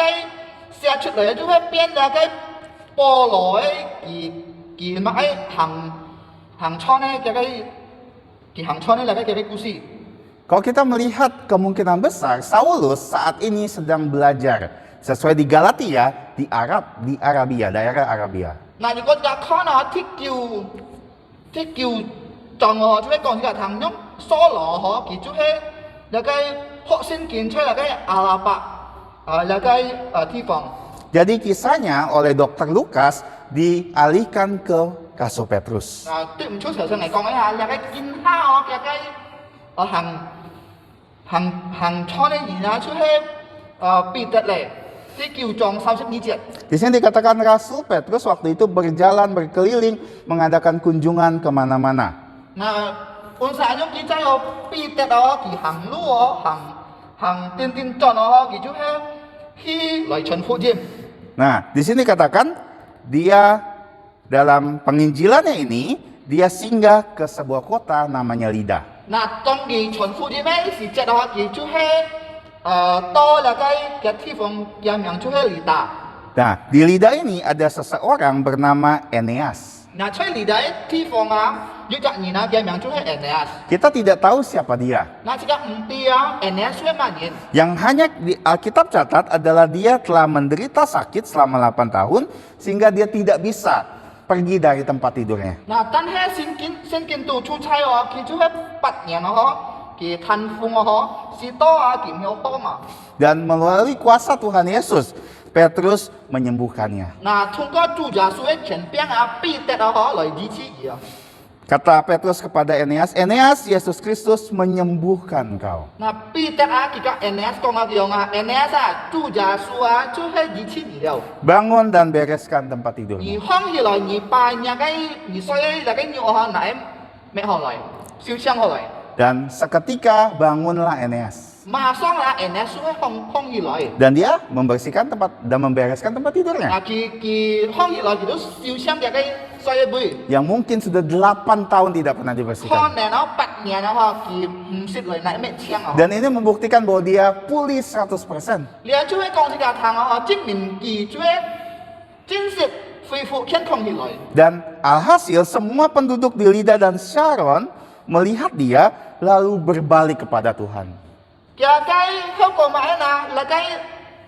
寫出嚟就係變嚟嘅保羅佢乜嘅行傳咧佢行傳咧嚟嘅故事。 Kalau kita melihat kemungkinan besar Saulus saat ini sedang belajar sesuai di Galatia di Arabia, daerah Arabia. 嗱，如果你看啊，ที่叫狀就係講呢個行用掃羅佢就係嚟嘅學聖經出嚟嘅阿拉伯嚟嘅地方。 Jadi kisahnya oleh Dr. Lukas dialihkan ke kasus Petrus. 嗱，對唔住，頭先嚟講一下，嚟嘅見下嘅行錯嘅人啊，出係彼得嚟，啲叫狀32節。 Di sini dikatakan Rasul Petrus waktu itu berjalan berkeliling mengadakan kunjungan kemana-mana. 嗱，本身用記載彼得佢行路 hàng tin tin cho nó gitu ha hi lại chuẩn phụ diêm. Nah, di sini katakan dia dalam penginjilannya ini dia singgah ke sebuah kota namanya Lida. Na trong kỳ chuẩn phụ diêm ấy thì chết đó gitu ha to là cái thi phong yang yang chú ha lì ta. Nah, di Lida ini ada seseorang bernama Eneas. Na chơi lì đấy thi phong á, như dạng nhìn á yang yang chú ha Eneas. Kita tidak tahu siapa dia. Na jika dia Eneas sudah manin. Yang hanya di Alkitab catat adalah dia telah menderita sakit selama 8 tahun sehingga dia tidak bisa pergi dari tempat tidurnya. Na tan ha xin kinh tu chú chay ó, khi chú ha bắt nhẹ nó ho, khi thân phung ho, si to á kiểm hiệu to mà. Dan melalui kuasa Tuhan Yesus, Petrus menyembuhkannya. Na thông qua chú giả suy chuyển biến á, bị tết á ho lại di chi gì á. Kata Petrus kepada Eneas, Eneas, Yesus Kristus menyembuhkan kau. Na bị tết á, kita Eneas công á kiong á, Eneas á, chú giả suy á, chú ha di chi gì đâu. Bangun dan bereskan tempat Ni tidurmu. hoang hi lại ni ba nhà cái ni soi là cái nhiều ho nãy mẹ họ lại, siêu sang họ lại. Dan seketika bangunlah Eneas. Mà xong là Eneas suy hoang hi lại. Dan dia membersihkan tempat dan membereskan tempat tidurnya. Na ki hoang hi lại thì nó siêu sang là cái soi bui. Yang mungkin sudah 8 tahun tidak pernah dibersihkan. Con này nó bắt nhà nó ho ki xịt lại nãy mẹ chiang à. Dan ini membuktikan bahwa dia pulih 100%. Lihat chú ấy con cái thằng họ chứng minh kỳ chú ấy chính sự恢复健康起来。 Dan alhasil semua penduduk di Lida dan Sharon melihat dia lalu berbalik kepada Tuhan. Kaya cái香港買那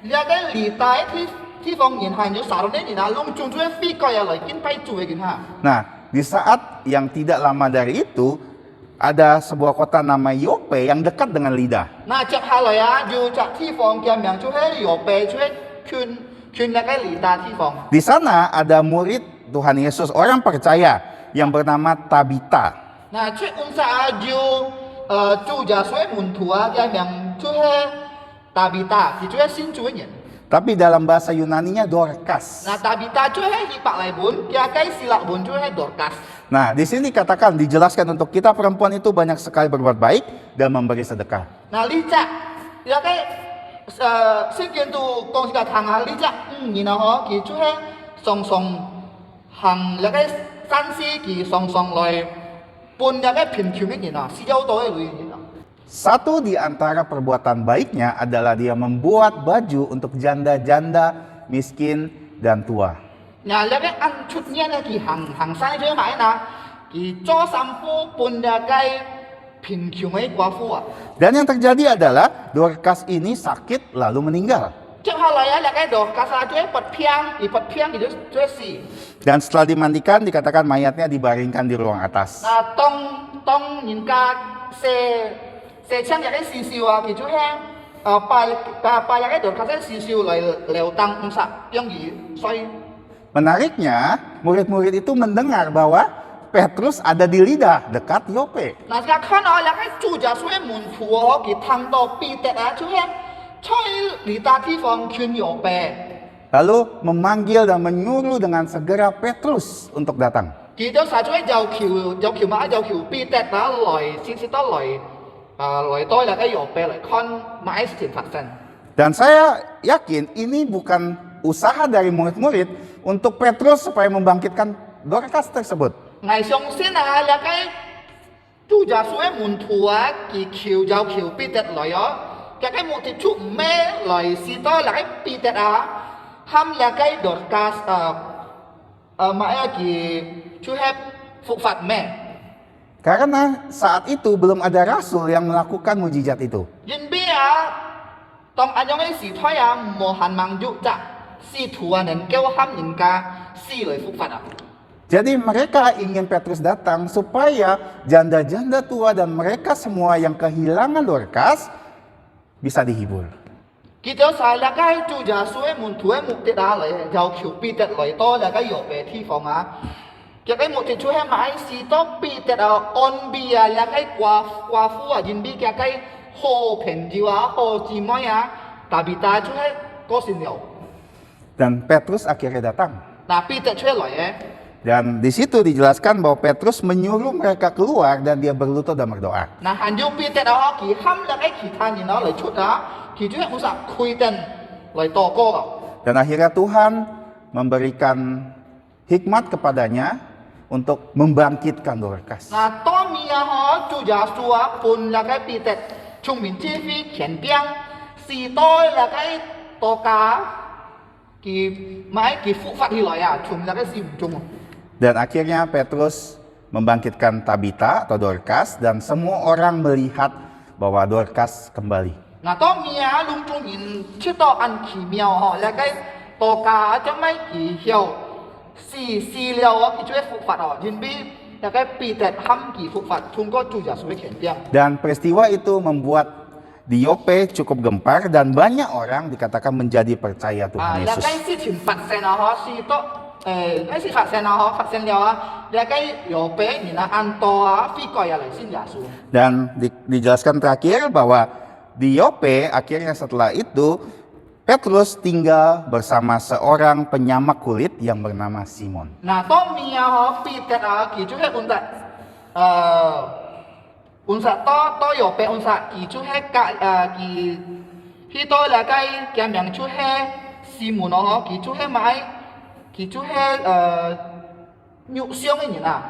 là cái lý tài thi phong nhìn hành như sao nên là lung chung chú ấy phi coi lại kinh bay chú ấy kinh ha. Nah, di saat yang tidak lama dari itu ada sebuah kota nama Yope yang dekat dengan Lida. Na chặt hạ lại á, dù chặt thi phong kia miệng chú ấy hiểu bề chú ấy khuyên là cái lý tài thi phong. Di sana ada murid Tuhan Yesus, orang percaya yang bernama Tabita. Na chú ông xã dù chú giả suy môn thủ á kia miệng chú ấy Tabita thì chú ấy xin chú ấy nhận. Tapi dalam bahasa Yunaninya Dorcas. Na Tabita chú ấy hi bạc lại bốn, kia cái silap bốn chú ấy Dorcas. Nah, di sini katakan dijelaskan untuk kita perempuan itu banyak sekali berbuat baik dan memberi sedekah. Na lý chắc là cái sinh kiến tu công sự thằng á lý chắc nhìn nó họ kỳ chú ấy song song hàng là cái san si kỳ song song lại buồn là cái贫穷cái nhìn nó si dâu tối lùi nhìn nó. Satu di antara perbuatan baiknya adalah dia membuat baju untuk janda-janda, miskin, dan tua. Nhà là cái ăn chút nhiên là kỳ hàng sai chứ phải là kỳ cho sản phụ buồn là cái贫穷ấy quá phụ à. Dan yang terjadi adalah Dorcas ini sakit lalu meninggal. Trước họ lại là cái đồ cá sa chú ấy bật phiang thì chú ấy xì. Dan setelah dimandikan dikatakan mayatnya dibaringkan di ruang atas. À tông nhìn ca xe chân cái xì xìu à thì chú ấy ba cái đồ cá xì xìu lại leo tăng không sạch yang gì xoay. Menariknya, murid-murid itu mendengar bahwa Petrus ada di Lida, dekat Yope. Nah sekarang kan là cái chủ giả suy môn phụ họ kỳ thằng đó bị tết á chú ấy chơi lý ta thi phong khuyên hiểu bè. Lalu memanggil dan menyuruh dengan segera Petrus untuk datang. Kỳ đó sao chú ấy giàu kiểu mà giàu kiểu bị tết đó lại xin đó lại tôi là cái hiểu bè lại con mãi sự phát sinh. Dan saya yakin ini bukan usaha dari murid-murid untuk Petrus supaya membangkitkan Dorcas tersebut. Ngày xong xin là cái chủ giả suy môn phụ á kỳ giàu kiểu bị tết lại đó. Cái một thì chú mẹ lại xí to là cái bị tết á. Ham là cái Dorcas mà kỳ chú hẹp phục phạt mẹ. Karena saat itu belum ada rasul yang melakukan mujizat itu. Nhìn bi á tông anh giống cái xí thôi á mồ hàn mang dụ chạ xí thủ á nên kêu ham nhìn ca xí lời phục phạt á. Jadi mereka ingin Petrus datang supaya janda-janda tua dan mereka semua yang kehilangan Dorcas bisa dihibur. Kita sai là cái chủ giả suy môn thủ mục đích đó lại giàu kiểu bị tết lại to là cái hiểu về thi phòng á. Cái một thì chú em mãi xí to bị tết on bia là cái quả phu à nhìn bi cái hồ phèn diu á hồ chi mới á tại vì ta chú em có xin nhiều. Dan Petrus akhirnya datang. Nah bị tết chú lại Dan di situ dijelaskan bahwa Petrus menyuruh mereka keluar dan dia berlutut dan berdoa. 嗱，行咗彼得啊，佢冚落喺其他人攞嚟出啊，其中係冇實開燈嚟禱告啊。 Dan akhirnya Tuhan memberikan hikmat kepadanya untuk membangkitkan Dorcas. 嗱，當面啊，主耶穌啊，判落喺彼得從面之飛前邊，時代落喺禱告，佢買佢復發起來啊，從落喺心中。 Dan akhirnya Petrus membangkitkan Tabita atau Dorcas dan semua orang melihat bahwa Dorcas kembali. 嗱，當面啊，隆中人出到按奇妙嗬，落喺禱告就咪佢曉死了啊，佢就會復發哦，因為落喺彼得冚佢復發，通過主耶穌嘅前邊。 Dan peristiwa itu membuat di Yope cukup gempar dan banyak orang dikatakan menjadi percaya 啊， Tuhan 你 Yesus. 喺事情發生啊，嗬，是都喺事發生啊，嗬，發生了啊，你喺有俾人啊按多啊，飛過入嚟信耶穌。 Dan dijelaskan terakhir bahwa di Yope akhirnya setelah itu Petrus tinggal bersama seorang penyamak kulit yang bernama Simon. 嗱，當面啊，嗬，彼得啊，其中係按實多有俾按實，其中係佢多嚟嘅嘅名出係西門啊，嗬，其中係買，其中係肉傷嘅人啊。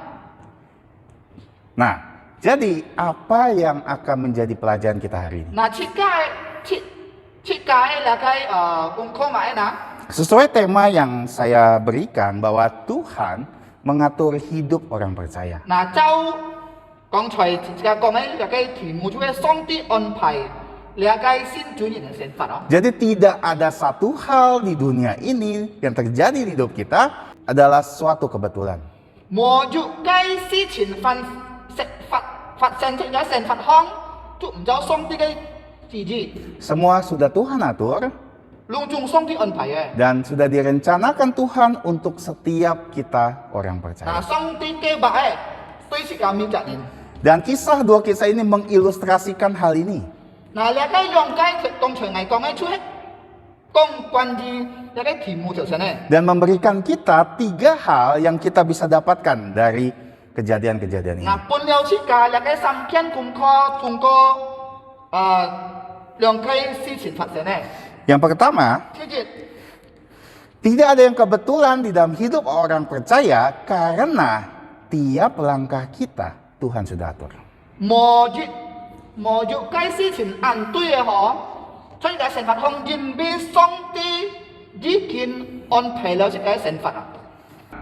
Nah, jadi apa yang akan menjadi pelajaran kita hari ini? 嗱，設計嚟嘅功課買嗱。 Sesuai tema yang saya berikan bahwa Tuhan mengatur hidup orang percaya. 嗱，就剛才自家講嘅嘅題目就係上帝安排你嘅先主人嘅選法哦。 Jadi tidak ada satu hal di dunia ini yang terjadi di hidup kita adalah suatu kebetulan. 冇有嘅事情發生出嘅選法項，就唔就上帝嘅旨意， Semua sudah Tuhan atur 隆重上帝安排嘅。 dan sudah direncanakan Tuhan untuk setiap kita orang 嗱， percaya. 上帝嘅話嘅對自家面責任。 Dan dua kisah ini mengilustrasikan hal ini. 嗱，你嘅用嘅當場嚟講嘅出係講關於你嘅題目就係呢。 Dan memberikan kita 3 hal yang kita bisa dapatkan dari kejadian-kejadian ini. 嗱，半了設計你嘅三篇功課通過兩嘅事情發生呢。 Yang pertama, 第一。 tidak ada yang kebetulan di dalam hidup orang percaya karena tiap langkah kita Tuhan sudah atur. 冇有嘅事情按對嘅嗬，所以嘅成法向因為上帝已經安排了這個成法啊。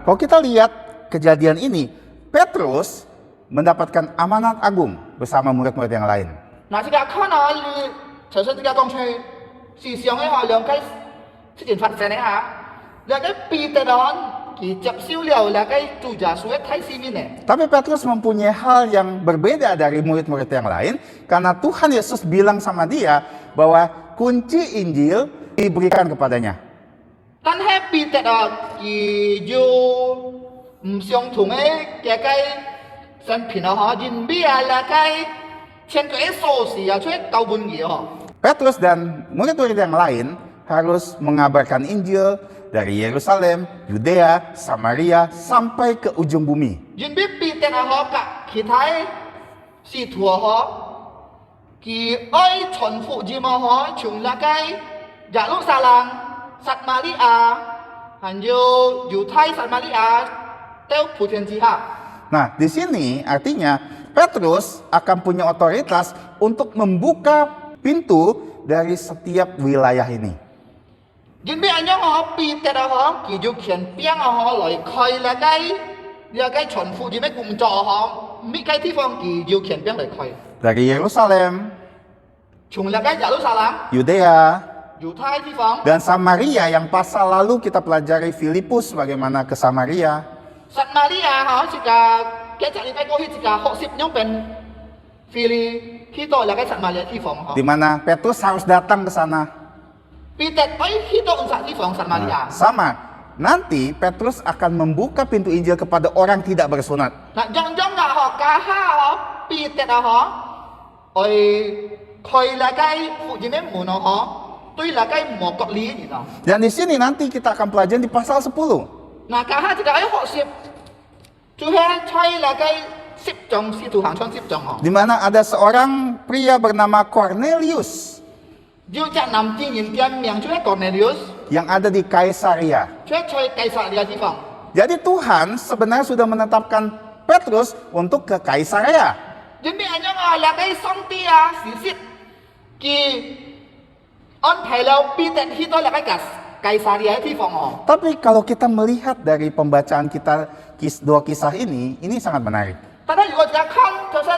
Kalau kita lihat kejadian ini, Petrus mendapatkan amanat agung bersama murid-murid yang lain. 嗱，這個看啊，你頭先這個講出時常嘅話兩個事情發生嘅嚇，兩個彼得啊，佢接受了兩個主耶穌嘅體示面嘅。 Tapi Petrus mempunyai hal yang berbeda dari murid-murid yang lain karena Tuhan Yesus bilang sama dia bahwa kunci Injil diberikan kepadanya. 但係彼得啊，佢就唔相同嘅個身片啊，嚇，因為啊，兩個前個鎖匙啊，出嚟交換嘅嗬。 Petrus dan murid-murid yang lain harus mengabarkan Injil dari Yerusalem, Yudea, Samaria sampai ke ujung bumi. 因為彼得啊，嗬，其他使徒啊，嗬，佢愛傳福音啊，嗬，從那個耶路撒冷、撒瑪利亞，還有猶太撒瑪利亞到普天之下。 Nah, di sini artinya Petrus akan punya otoritas untuk membuka pintu dari setiap wilayah ini. 因為咁樣啊，彼得啊，嗬，佢就權柄啊，嗬，來開那個傳福音嘅工作啊，嗬，每個地方佢就權柄來開。 Dari Yerusalem, 從那個耶路撒冷、 Yudea, 猶太地方、 dan Samaria yang pasal lalu kita pelajari Filipus bagaimana ke Samaria. 撒瑪利亞嗬，幾隻禮拜過去，學習兩邊腓利去到那個撒瑪利亞地方 Di 嗬。 mana Petrus harus datang ke sana. 彼得去到安薩地方撒瑪利亞。 Sama, nanti Petrus akan membuka pintu Injil kepada orang tidak bersunat. 嗱，樣樣啊，嗬，家下嗬，彼得啊，嗬，去開那個福音嘅門啊，嗬，對那個無國理嘅人啊。 Dan di sini nanti kita akan pelajari di pasal 10. 嗱，家下就係學習 Tuhan cai lagai sip jong si Tuhan chon sip jong ho. di mana ada seorang pria bernama Cornelius Diu cha nam jin yin tiam miang Tuhan Cornelius. yang ada di Kaisaria. Tuhan cai Kaisaria di fong. Jadi Tuhan sebenarnya sudah menetapkan Petrus untuk ke Kaisaria. Jadi anyong lagai song tia si sit ki on pai lau pi tet hi to lagai Kaisaria di fong ho. Tapi kalau kita melihat dari pembacaan kita dua kisah ini sangat menarik. 但係如果而家看就是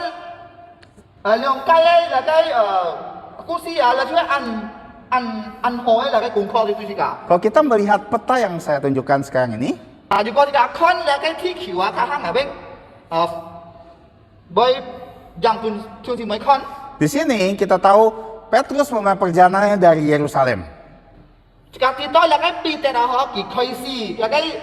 兩街咧，故事啊，嚟出按河咧，嚟公開啲故事㗎。 Kalau kita melihat peta yang saya tunjukkan sekarang ini, 如果而家看嚟嘅天橋啊，睇下係咪會讓全全咪看。 di sini kita tahu Petrus memulai perjalanannya dari Yerusalem. 而家跌到嚟嘅必定啊，可佢開始嚟嘅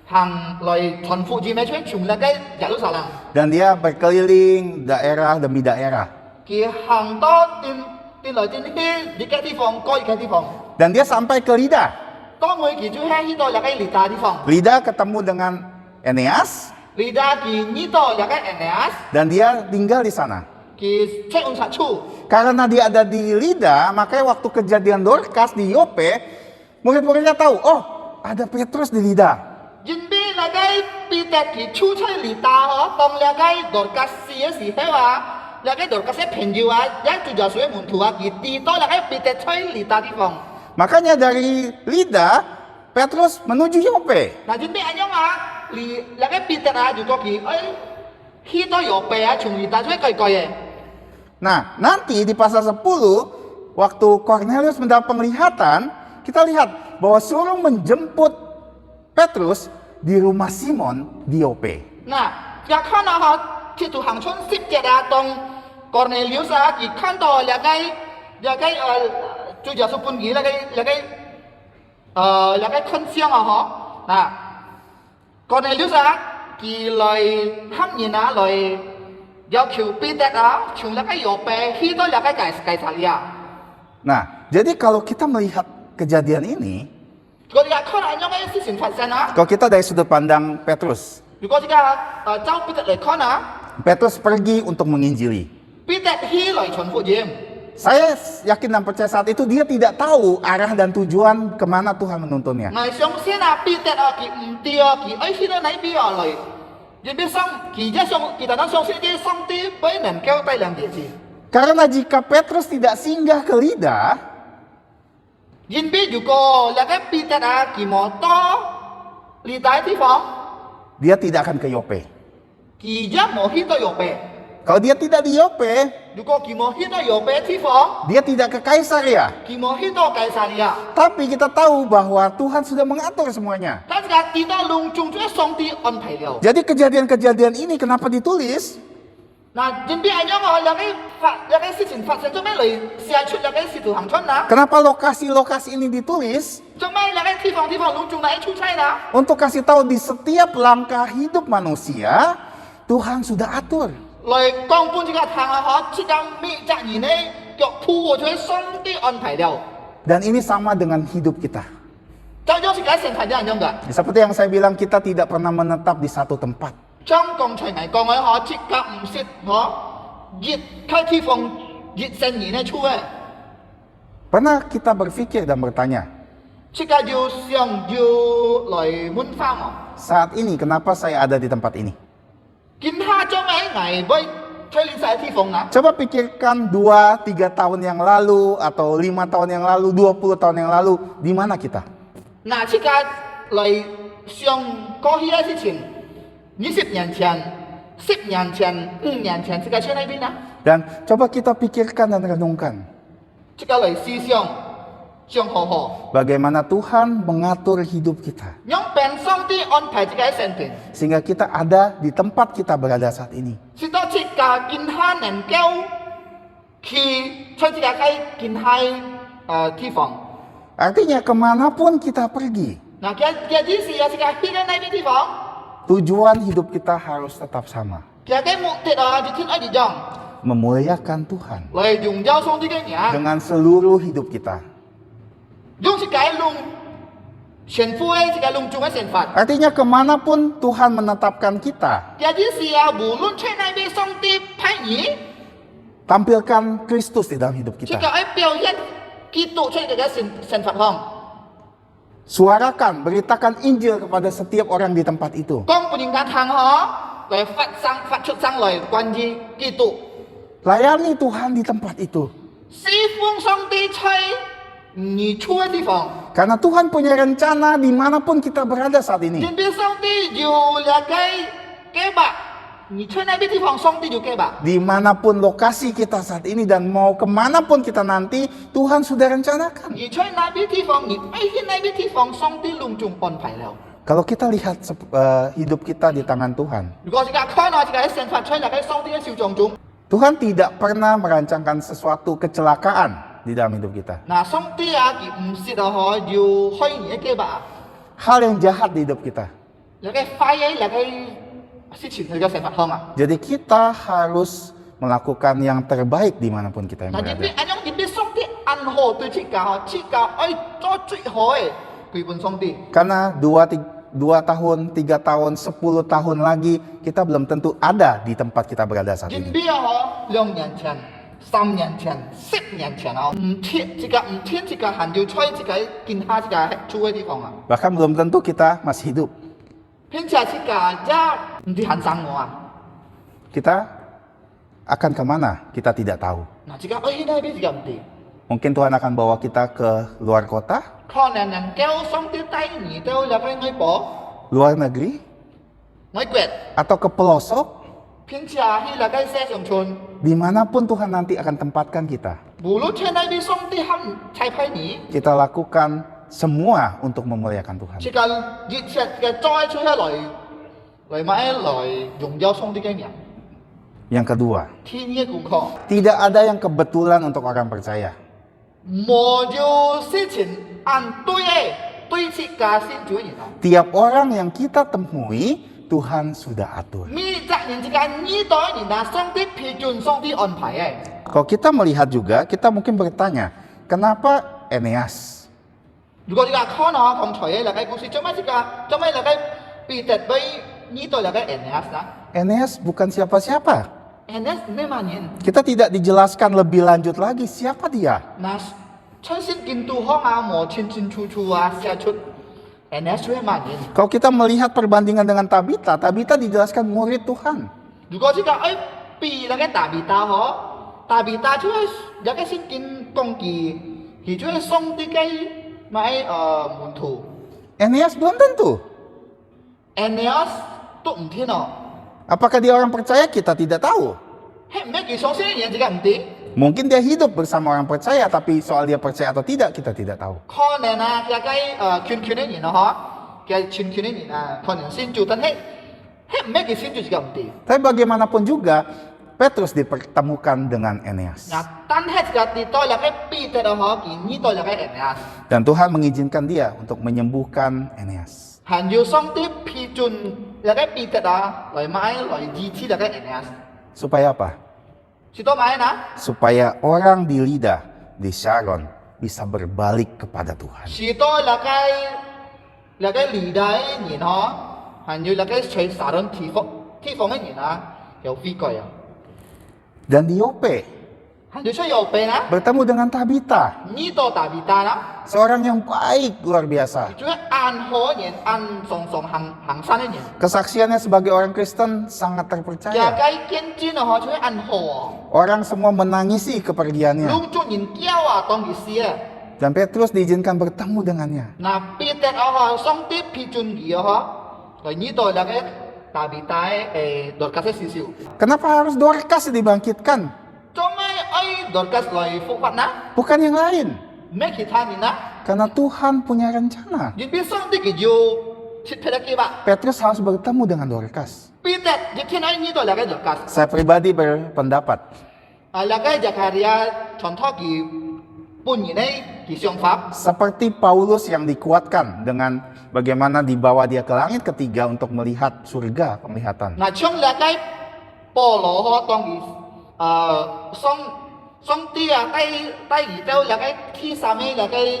行來傳福音嘅出從嚟嘅耶路撒冷， Dan dia berkeliling daerah demi daerah. 佢行到電來電去，呢個地方嗰個地方， Dan dia sampai ke Lida. 當佢佢就喺呢度嚟嘅離大地方。 Lida ketemu dengan Eneas Lida ki nito ya kan Eneas dan dia tinggal di sana. ki cek un sacu. Karena dia ada di Lida, makanya waktu kejadian Dorcas di Yope, murid-muridnya tahu, oh ada Petrus di Lida. Jinbi lagai pitet ki chu cai Lida ho tong lagai Dorcas si hewa lagai Dorcas se penjiwa yang tu jasue muntua ki tito lagai pitet cai Lida di fong. Makanya dari Lida, Petrus menuju Yope. Nah jinbi anyong lagai pitet juga ki hito yo pe chung Lida cai koi. Nah, nanti di pasal 10, waktu Cornelius mendapat penglihatan, kita lihat bahwa suruh menjemput Petrus di rumah Simon di Yope. Nah, ya kan ha ti tu hang chon sip je da tong Cornelius a ki kan to lagai tu ja su pun gi lagai kon siang a ho. Nah, Cornelius a ki loi ham ni na loi giao khiu pi tet a chung lagai Yope hi to lagai Kaisaria. Nah, jadi kalau kita melihat kejadian ini, 如果你看安樣嘅事情發生啊， kalau kita dari sudut pandang Petrus, 如果而家照彼得嚟看啊， Petrus pergi untuk menginjili. 彼得起來傳福音。 Saya yakin dan percaya saat itu dia tidak tahu arah dan tujuan kemana Tuhan menuntunnya. 我相信啊，彼得啊，佢唔對啊，佢愛去到哪邊啊來，因為佢單單相信啲上帝會能夠帶領自己。 Karena jika Petrus tidak singgah ke Lida, 因為如果那個彼得啊，佢冇到離大地方， dia tidak akan ke Yope. 佢一冇去到右邊。 Kalau dia tidak di Yope, 如果佢冇去到右邊地方， dia tidak ke Kaisaria. 佢冇去到該撒利亞。 Tapi kita tahu bahwa Tuhan sudah mengatur semuanya. 但係佢到龍中咗上帝安排了。 Jadi kejadian-kejadian ini kenapa ditulis? 嗱，因為係因為有個事情發生咗咩嚟寫出有個使徒行傳啊？ Kenapa lokasi-lokasi ini ditulis? 做咩有個地方龍中嚟出差啦？ Untuk kasih tahu di setiap langkah hidup manusia, Tuhan sudah atur. 嚟講半隻個行啊，可切到咩責任呢？腳鋪過咗上帝安排了， Dan ini sama dengan hidup kita. 就好似解成係啲人咁嘅。 Seperti yang saya bilang, kita tidak pernah menetap di satu tempat. 將剛才嚟講嘅可切格唔識可熱開地方熱聖言呢出嘅， Pernah kita berpikir dan bertanya, 切格要上要嚟滿花喎。 saat ini kenapa saya ada di tempat ini? 見下將喺危會推理晒地方啊！ Coba pikirkan 2-3 tahun yang lalu, atau 5 tahun yang lalu, 20 tahun yang lalu, di mana kita? 嗱，切格嚟上過去嘅事情，20年前、10年前、5年前，切格出喺邊啊？ Dan coba kita pikirkan dan renungkan, 切格嚟思想，上好好， bagaimana Tuhan mengatur hidup kita, 讓變上帝安排切格嘅生命， sehingga kita ada di tempat kita berada saat ini. 使到切格見下能夠去出切格喺見下地方。 Artinya kemanapun kita pergi, 嗱，嘅意思有切格去到呢邊地方， tujuan hidup kita harus tetap sama, 嘅目的啊，就天愛地上 memuliakan Tuhan 嚟榮耀上帝嘅名， dengan seluruh hidup kita. 用切格龍神父诶，这个隆重的宪法。 Artinya kemanapun Tuhan menetapkan kita, 有啲事啊，無論出嚟俾上帝派你， tampilkan Kristus di dalam hidup 這 kita. 個喺表現基督出嚟嘅憲法項。 Suarakan, beritakan Injil kepada setiap orang di tempat itu. 講半年間行嗬，嚟發出生嚟關於基督， Layani Tuhan di tempat itu. 侍奉上帝在你出嘅地方， Karena Tuhan punya rencana dimanapun kita berada saat ini. 點解上帝有嚟嘅計劃？你出嚟嘅地方，上帝有計劃。 Dimanapun lokasi kita saat ini dan mau kemanapun kita nanti, Tuhan sudah rencanakan. 你出嚟嘅地方，你愛去那邊地方，上帝隆重安排了。 Kalau kita lihat hidup kita di tangan Tuhan, 如果這個看到這個憲法出嚟嘅上帝嘅手掌中， Tuhan tidak pernah merancangkan sesuatu kecelakaan di dalam hidup kita. 嗱上帝啊，佢唔識啊，可要開你嘅計劃。 Hal yang jahat di hidup kita. 嚟嘅快嘢，嚟嘅事情佢嘅憲法項啊。 Jadi kita harus melakukan yang terbaik dimanapun kita yang 嗱，點 berada. 解安樣點解上帝安好對切教？切教愛做最好嘅歸本上帝。 Karena 2 tahun, 3 tahun, 10 tahun lagi kita belum tentu ada di tempat kita berada saat 點 ini. 解啊？2年前、3年前、10年前啊，唔天這個唔天這個還要吹這個見下這個住嘅地方啊， Bahkan belum tentu kita masih hidup. 並且這個一唔知行生我啊。 Kita akan kemana? Kita tidak tahu. 嗱，這個愛那邊這個唔知， Mungkin Tuhan akan bawa kita ke luar kota, 可能叫上帝帶你到入去外國、 luar negeri, 外國， atau ke pelosok, 並且去那個西上村。 dimanapun Tuhan nanti akan tempatkan kita. 無論去那邊上帝肯差派你。 Kita lakukan semua untuk memuliakan Tuhan. 這個熱切嘅栽出來買來榮耀上帝嘅名， Yang kedua, 天嘅顧靠， tidak ada yang kebetulan untuk orang percaya. 冇有事情按對嘅對切嘅先做人啊！ Tiap orang yang kita temui, Tuhan sudah atur. 每責任之間呢代人啊，上帝批准上帝安排嘅。 Kalau kita melihat juga, kita mungkin bertanya, kenapa Eneas? 如果你話看啊，剛才嘅那個故事，做咩那個彼得俾呢代那個 Eneas 啊 Eneas bukan siapa-siapa. ？Eneas 咩萬人？ Kita tidak dijelaskan lebih lanjut lagi siapa dia. 嗱，親身見到康啊，冇清清楚楚啊，寫出 Eneas 咩萬人？ Kalau kita melihat perbandingan dengan Tabita, Tabita dijelaskan murid Tuhan. 如果這個誒比那個大比大嗬，大比大就係有個先見講佢就係上帝嘅買門徒 Eneas belum tentu. ，Eneas 都唔聽哦， Apakah dia orang percaya? Kita tidak tahu. 係唔係佢所信嘅人自己唔知， Mungkin dia hidup bersama orang percaya, tapi soal dia percaya atau tidak, kita tidak tahu. 可能啊佢嘅圈嘅人啊嗬，嘅圈嘅人啊可能先做，但係唔係佢先做自己唔知。 Tapi bagaimanapun juga, Petrus dipertemukan dengan Eneas. 嗱，但係就係代那個彼得啊嗬，佢呢代那個 Eneas， Dan Tuhan mengizinkan dia untuk menyembuhkan Eneas. 係要上帝批准那個彼得啊來買來醫治那個 Eneas， Supaya apa? 是多買啊？ Supaya orang di Lida, di Sharon, bisa berbalik kepada Tuhan. 是多那個離大嘅人嗬，係要那個隨撒倫地方嘅人啊，有飛過啊， Dan di Yope, 係要出右邊啊， bertemu dengan Tabita, 呢度大比大啦， seorang yang baik luar biasa. 仲有按可人按上行山嘅人， Kesaksiannya sebagai orang Kristen sangat 又 terpercaya. 計見證啊，仲有按河啊， Orang semua menangisi kepergiannya. 攏眾人叫啊，當佢死啊， Dan Petrus diizinkan bertemu dengannya. 嗱彼得啊，上帝批准佢啊，嚟呢度那個大比大落格些少少， Kenapa harus Dorcas dibangkitkan? 做咩愛落格來復活呢？ Bukan yang lain. 咩其他人啊？ Karena Tuhan punya rencana. 原本上帝佢要設計嘅計劃。 Petrus harus bertemu dengan Dorcas. Peter, dia kena ini tu lagi Dorcas. Saya pribadi berpendapat, Lagi Zakaria contoh di punya di syangfap. seperti Paulus yang dikuatkan dengan bagaimana dibawa dia ke langit ketiga untuk melihat surga penglihatan. Nah, chung lagi Paulo ho tong di song dia tai itu lagi kisah lagi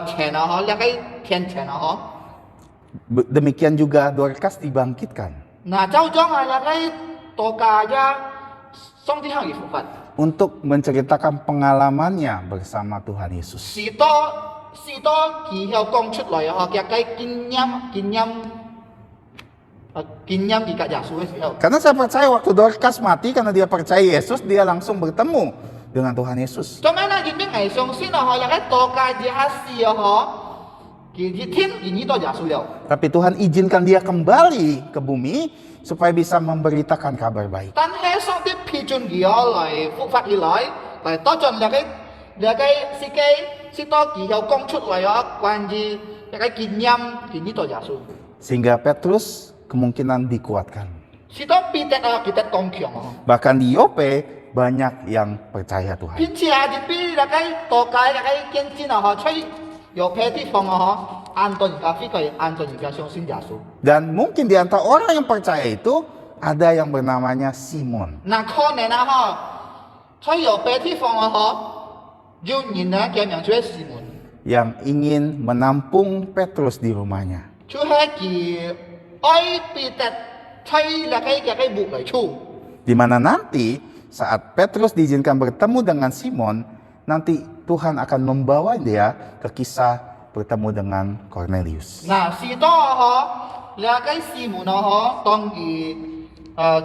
钱啊哈，那个天钱啊哈， Demikian juga Dorcas dibangkitkan 那周庄啊那个多加呀，上帝向伊复活， untuk menceritakan pengalamannya bersama Tuhan Yesus. 是多佢要講出來啊，佢嘅經驗佢嘅耶穌嘅時候。 Karena saya percaya waktu Dorcas mati karena dia percaya Yesus, dia langsung bertemu dengan Tuhan Yesus. 做咩呢？因為係相信啊，那個多加啲下事啊，佢一天佢呢度耶穌了。 Tapi Tuhan izinkan dia kembali ke bumi supaya bisa memberitakan kabar baik. 但係上帝批准佢來復活以來，嚟多盡那個司機，是多佢要講出來啊，關於那個經驗佢呢度耶穌。 Sehingga Petrus kemungkinan dikuatkan. 是多彼得啊，彼得剛強啊。 Bahkan di Yope banyak yang percaya Tuhan. 並且啊，就比那個多加那個見證啊，出有批地方啊，安頓而家飛過安頓而家相信耶穌。 Dan mungkin di antara orang yang percaya itu ada yang bernamanya Simon. 那可能啊，出有批地方啊，有人啊叫名做西門。 yang ingin menampung Petrus di rumahnya. 就係佢愛彼得吹那個木嚟出， Di mana nanti saat Petrus diizinkan bertemu dengan Simon, nanti Tuhan akan membawa dia ke kisah bertemu dengan Cornelius. 嗱士多那個西門當佢那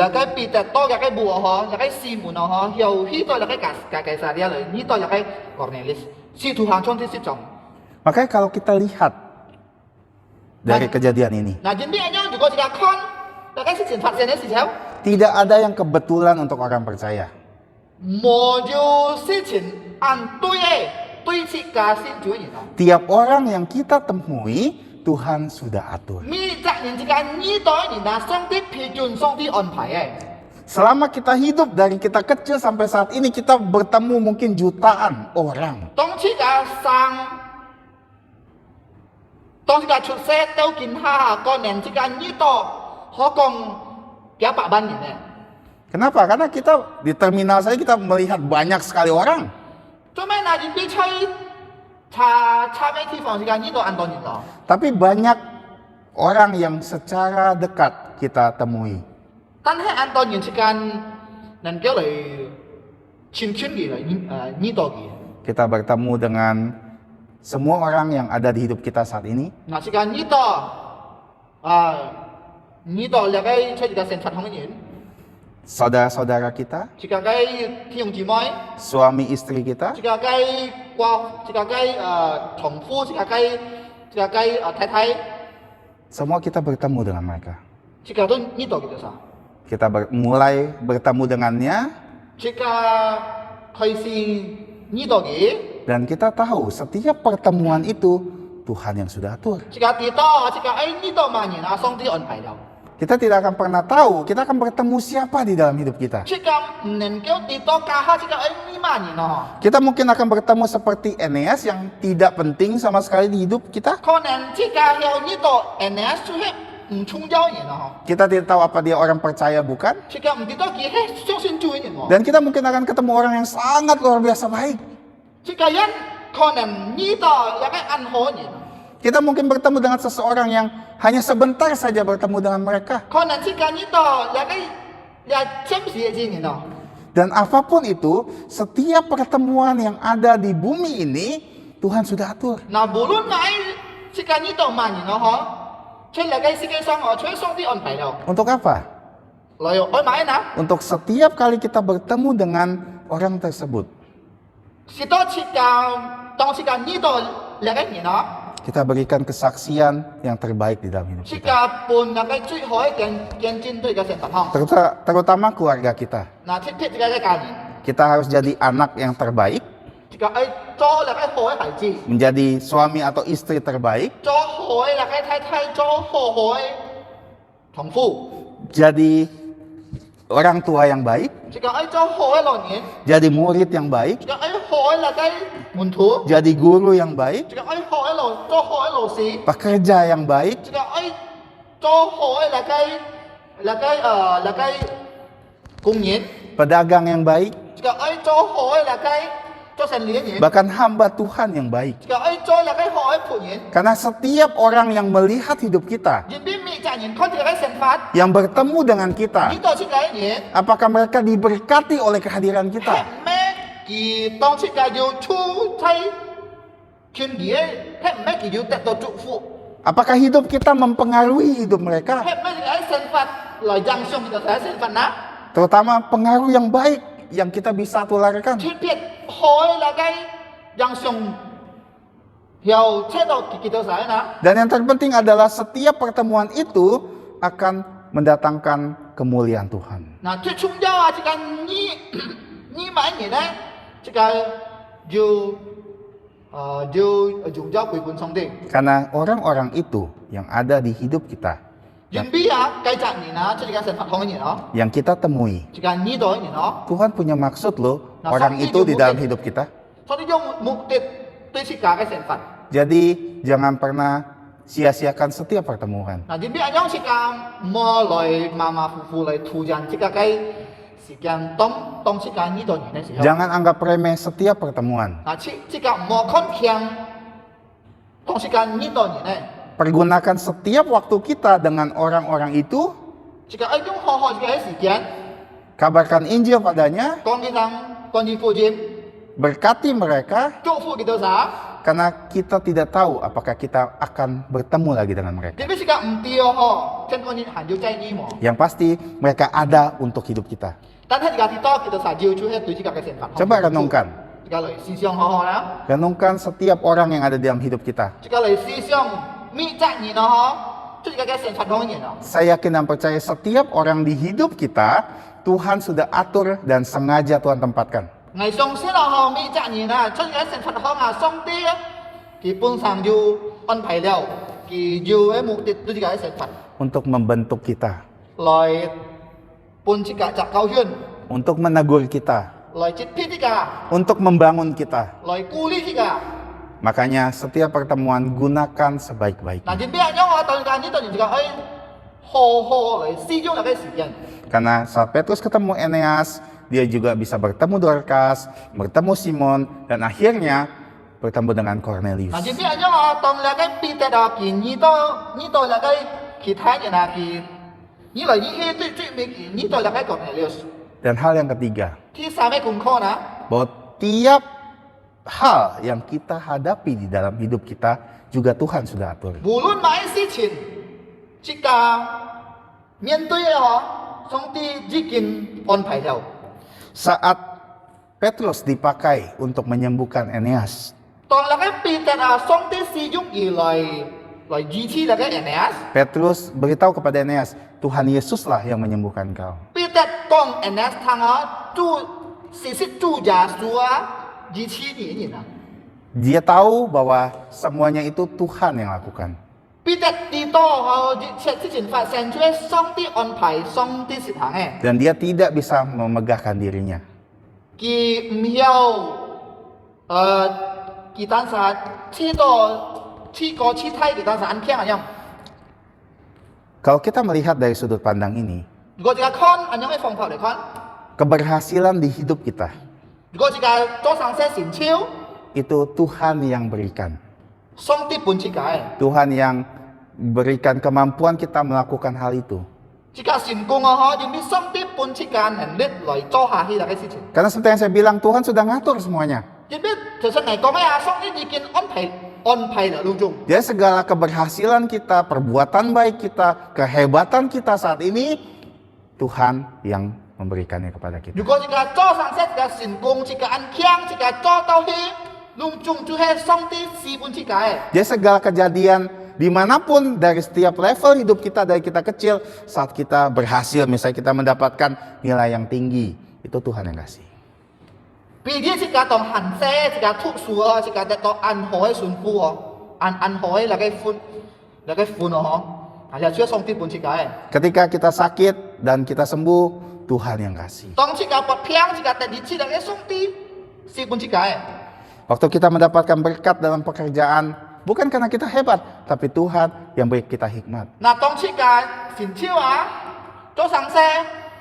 個彼得多那個木那個西門又去到那個介撒利亞嚟，呢度那個Cornelius，使徒行傳第10章。 Makanya kalau kita lihat dari kejadian ini, 嗱，人邊樣如果自己看那個事情發生嘅時候， tidak ada yang kebetulan untuk orang percaya. 冇有事情按對切嘅先做人咯。 Tiap orang yang kita temui, Tuhan sudah atur. 每責任之間呢代人啊，上帝批准、上帝安排嘅。 Selama kita hidup dari kita kecil sampai saat ini, kita bertemu mungkin jutaan orang. 當時嘅出世到見下個年之間呢度可講幾百萬人嘅。 Kenapa? Karena kita di terminal saja kita melihat banyak sekali orang. 做咩嗱？人哋差咩地方之間呢度按多人咯？ Tapi banyak orang yang secara dekat kita temui. 但係按多人之間能夠嚟親嘅嚟呢度嘅。 Kita bertemu dengan semua orang yang ada di hidup kita saat ini. 嗱，時間呢度兩個出嚟嘅成發行嘅人， Saudara-saudara kita, 時間嘅弟兄姊妹。 suami istri kita, jika重夫，jika太太， semua kita bertemu dengan mereka. jika tu ni tu kita sah. Kita mulai bertemu dengannya jika kaisi ni tu ni, dan kita tahu setiap pertemuan itu Tuhan yang sudah atur. jika tidak, jika ni tu mana nak song di on pai lau. Kita tidak akan pernah tahu kita akan bertemu siapa di dalam hidup kita. Jika nengkau tidak kah, jika ni mana noh. Kita mungkin akan bertemu seperti Eneas yang tidak penting sama sekali di hidup kita. Kau jika yang ni tu, enak suhe chung jauh ni noh. Kita tidak tahu apa dia orang percaya bukan. Jika tidak kih,相信主ni noh. Dan kita mungkin akan ketemu orang yang sangat luar biasa baik. Jika yang kau ni tu, yang anho ni noh. Kita mungkin bertemu dengan seseorang yang hanya sebentar saja bertemu dengan mereka. Kau jika ni tu, yang cemsi ni noh. Dan apapun itu, setiap pertemuan yang ada di bumi ini, Tuhan sudah atur. Nah, belum mai jika ni tu mana noh. Cuma lagi sikit sang, cuma song di on pai lau. Untuk apa? Lalu, mai na? Untuk setiap kali kita bertemu dengan orang tersebut, Situ jika tong jika ni tu lagi ni noh. kita berikan kesaksian yang terbaik di dalam hidup kita. Jika pun nak cuy hoi gen jin tu ikan sentak hong. Terutama keluarga kita. Nah, tiap jika kali. Kita harus jadi anak yang terbaik, Jika cowok lagi hoi hai ji. menjadi suami atau istri terbaik, Cowok hoi lagi tai cowok hoi tong fu. jadi orang tua yang baik, Jika cowok hoi lo ni. jadi murid yang baik, Jika hoi lagi muntu. jadi guru yang baik, Jika hoi lo si. pekerja yang baik, Jika cowok hoi lagi công nhân. pedagang yang baik, Jika cowok hoi lagi 做神年人， bahkan hamba Tuhan yang baik. 这个爱做那个好的仆人， Karena setiap orang yang melihat hidup kita, 人边面家人看这个神法， yang bertemu dengan kita, 呢度这个人， apakah mereka diberkati oleh kehadiran 吃 kita? 咩？佢當這個要出差權利，吃咩佢要得到祝福， Apakah hidup kita mempengaruhi hidup mereka? 吃咩係神法來讓上佢哋睇神法啦。 Terutama pengaruh yang baik yang kita bisa tularkan. 特別開那個讓上又車到佢哋睇啦。 Dan yang terpenting adalah setiap pertemuan itu akan mendatangkan kemuliaan Tuhan. 嗱，最重要啊，這個呢買嘢咧，這個要用咗歸本上帝。 Karena orang-orang itu yang ada di hidup kita, 原必啊，繼續年啊，這個神法講嘅嘢咯， yang kita temui, 這個呢度嘅嘢咯。 Tuhan punya maksud loh Nah, orang sakti itu di juga dalam mungkin. hidup kita. 所以用目的對這個嘅神法。 Jadi jangan pernah sia-siakan setiap pertemuan. 嗱，點解用這個莫來馬馬虎虎來突然這個嘅時間當這個呢度年嘅時候， Jangan anggap remeh setiap pertemuan. 嗱，這個莫看輕當這個呢度年咧， Pergunakan setiap waktu kita dengan orang-orang itu, 這個愛用好好這個時間， kabarkan Injil padanya, 講啲人講啲福音， berkati mereka, 祝福佢哋啥？ karena kita tidak tahu apakah kita akan bertemu lagi dengan mereka. 點解這個唔對哦？真講啲行要真呢喎， Yang pasti mereka ada untuk hidup kita. 但係而家啲多佢哋啥要出係對這個嘅神法。 Coba renungkan. 這個嚟思想好好啦， Renungkan setiap orang yang ada di dalam hidup kita. 這個嚟思想咪責任咯嗬，即係個嘅神法講嘢咯。 Saya yakin dan percaya setiap orang di hidup kita, Tuhan sudah atur dan sengaja Tuhan tempatkan. 藝上先咯，咪責任啊，出嘅神法講啊，上帝啊，佢本身就安排了，佢要嘅目的對這個嘅神法， Untuk membentuk kita. 來搬這個雜教圈， Untuk menegur kita. 來接批這個， Untuk membangun kita. 來鼓勵這個。 Makanya setiap pertemuan gunakan sebaik-baiknya. 嗱，點解因為當間呢度這個誒好好嚟使用那個時間， Karena saat Petrus ketemu Eneas, dia juga bisa bertemu Dorcas, bertemu Simon, dan akhirnya bertemu dengan 嗱， Cornelius. 點解因為當那個彼得啊，佢呢度那個其他人啊，佢呢來呢啲對面呢度那個講係了， Dan hal yang ketiga, ที่สามให้คุณข้อนะ bahwa tiap hal yang kita hadapi di dalam hidup kita juga Tuhan sudah atur. 無論買事情，這個面對嘅嗬，上帝已經安排了。 Saat Petrus dipakai untuk menyembuhkan Eneas, 當那個彼得啊，上帝使用而來醫治那個人啊， Petrus beritahu kepada Eneas, Tuhan Yesuslah yang menyembuhkan kau. 彼得講人啊，聽啊，主耶穌啊，醫治你啊。 Dia tahu bahwa semuanya itu Tuhan yang lakukan. 彼得知道嗬，之前發生出上帝安排，上帝實行嘅， Dan dia tidak bisa memegahkan dirinya. 佢唔曉佢當時知道知態，佢當時安平咁樣。 Kalau kita melihat dari sudut pandang ini, 如果這個看咁樣嘅方法嚟看， keberhasilan di hidup kita 如果這個做上些成超， itu Tuhan yang berikan. 上帝本設計， Tuhan yang berikan kemampuan kita melakukan hal itu. 這個成功啊，嗬，要俾上帝本設計能力來做下呢個事情。 Karena seperti yang saya bilang, Tuhan sudah ngatur semuanya. 要俾其實嚟講咩啊？上帝已經安排了當中。 Jadi segala keberhasilan kita, perbuatan baik kita, kehebatan kita saat ini, Tuhan yang memberikannya kepada kita. 如果這個做上些這個成功，這個安強，這個做到去，當中就係上帝是本設計。 Jadi segala kejadian dimanapun dari setiap level hidup kita dari kita kecil saat kita berhasil misalnya kita mendapatkan nilai yang tinggi itu Tuhan yang kasih. ปีนี้這個當行些，這個突數啊，這個得到安好嘅順富哦，安好嘅那個款哦，嗬，係就上帝本設計。 Ketika kita sakit dan kita sembuh, Tuhan yang kasih. 當這個不平，這個得力氣那個上帝是本設計。 Waktu kita mendapatkan berkat dalam pekerjaan, bukan karena kita hebat, tapi Tuhan yang beri kita hikmat. 嗱，當這個成超啊，做上些，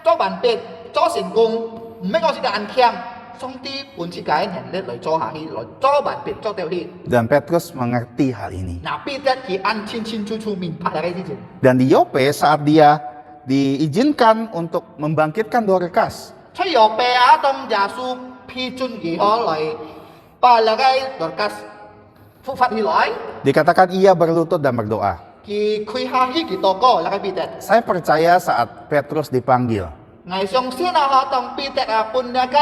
做完畢，做成功，唔係講這個安強，上帝本次解人咧嚟做下去，嚟做萬別做掉去。 Dan Petrus mengerti hal ini. 嗱，彼得佢按清清楚楚明白啦嘅事情。 Dan di Yope saat dia diizinkan untuk membangkitkan Dorcas, 出由伯亞當耶穌批准佢可嚟把那個dorcas復發起來， dikatakan ia berlutut dan berdoa. 佢開下去佢禱告，那個彼得。 Saya percaya saat Petrus dipanggil, 我相信啊，可當彼得啊，本那個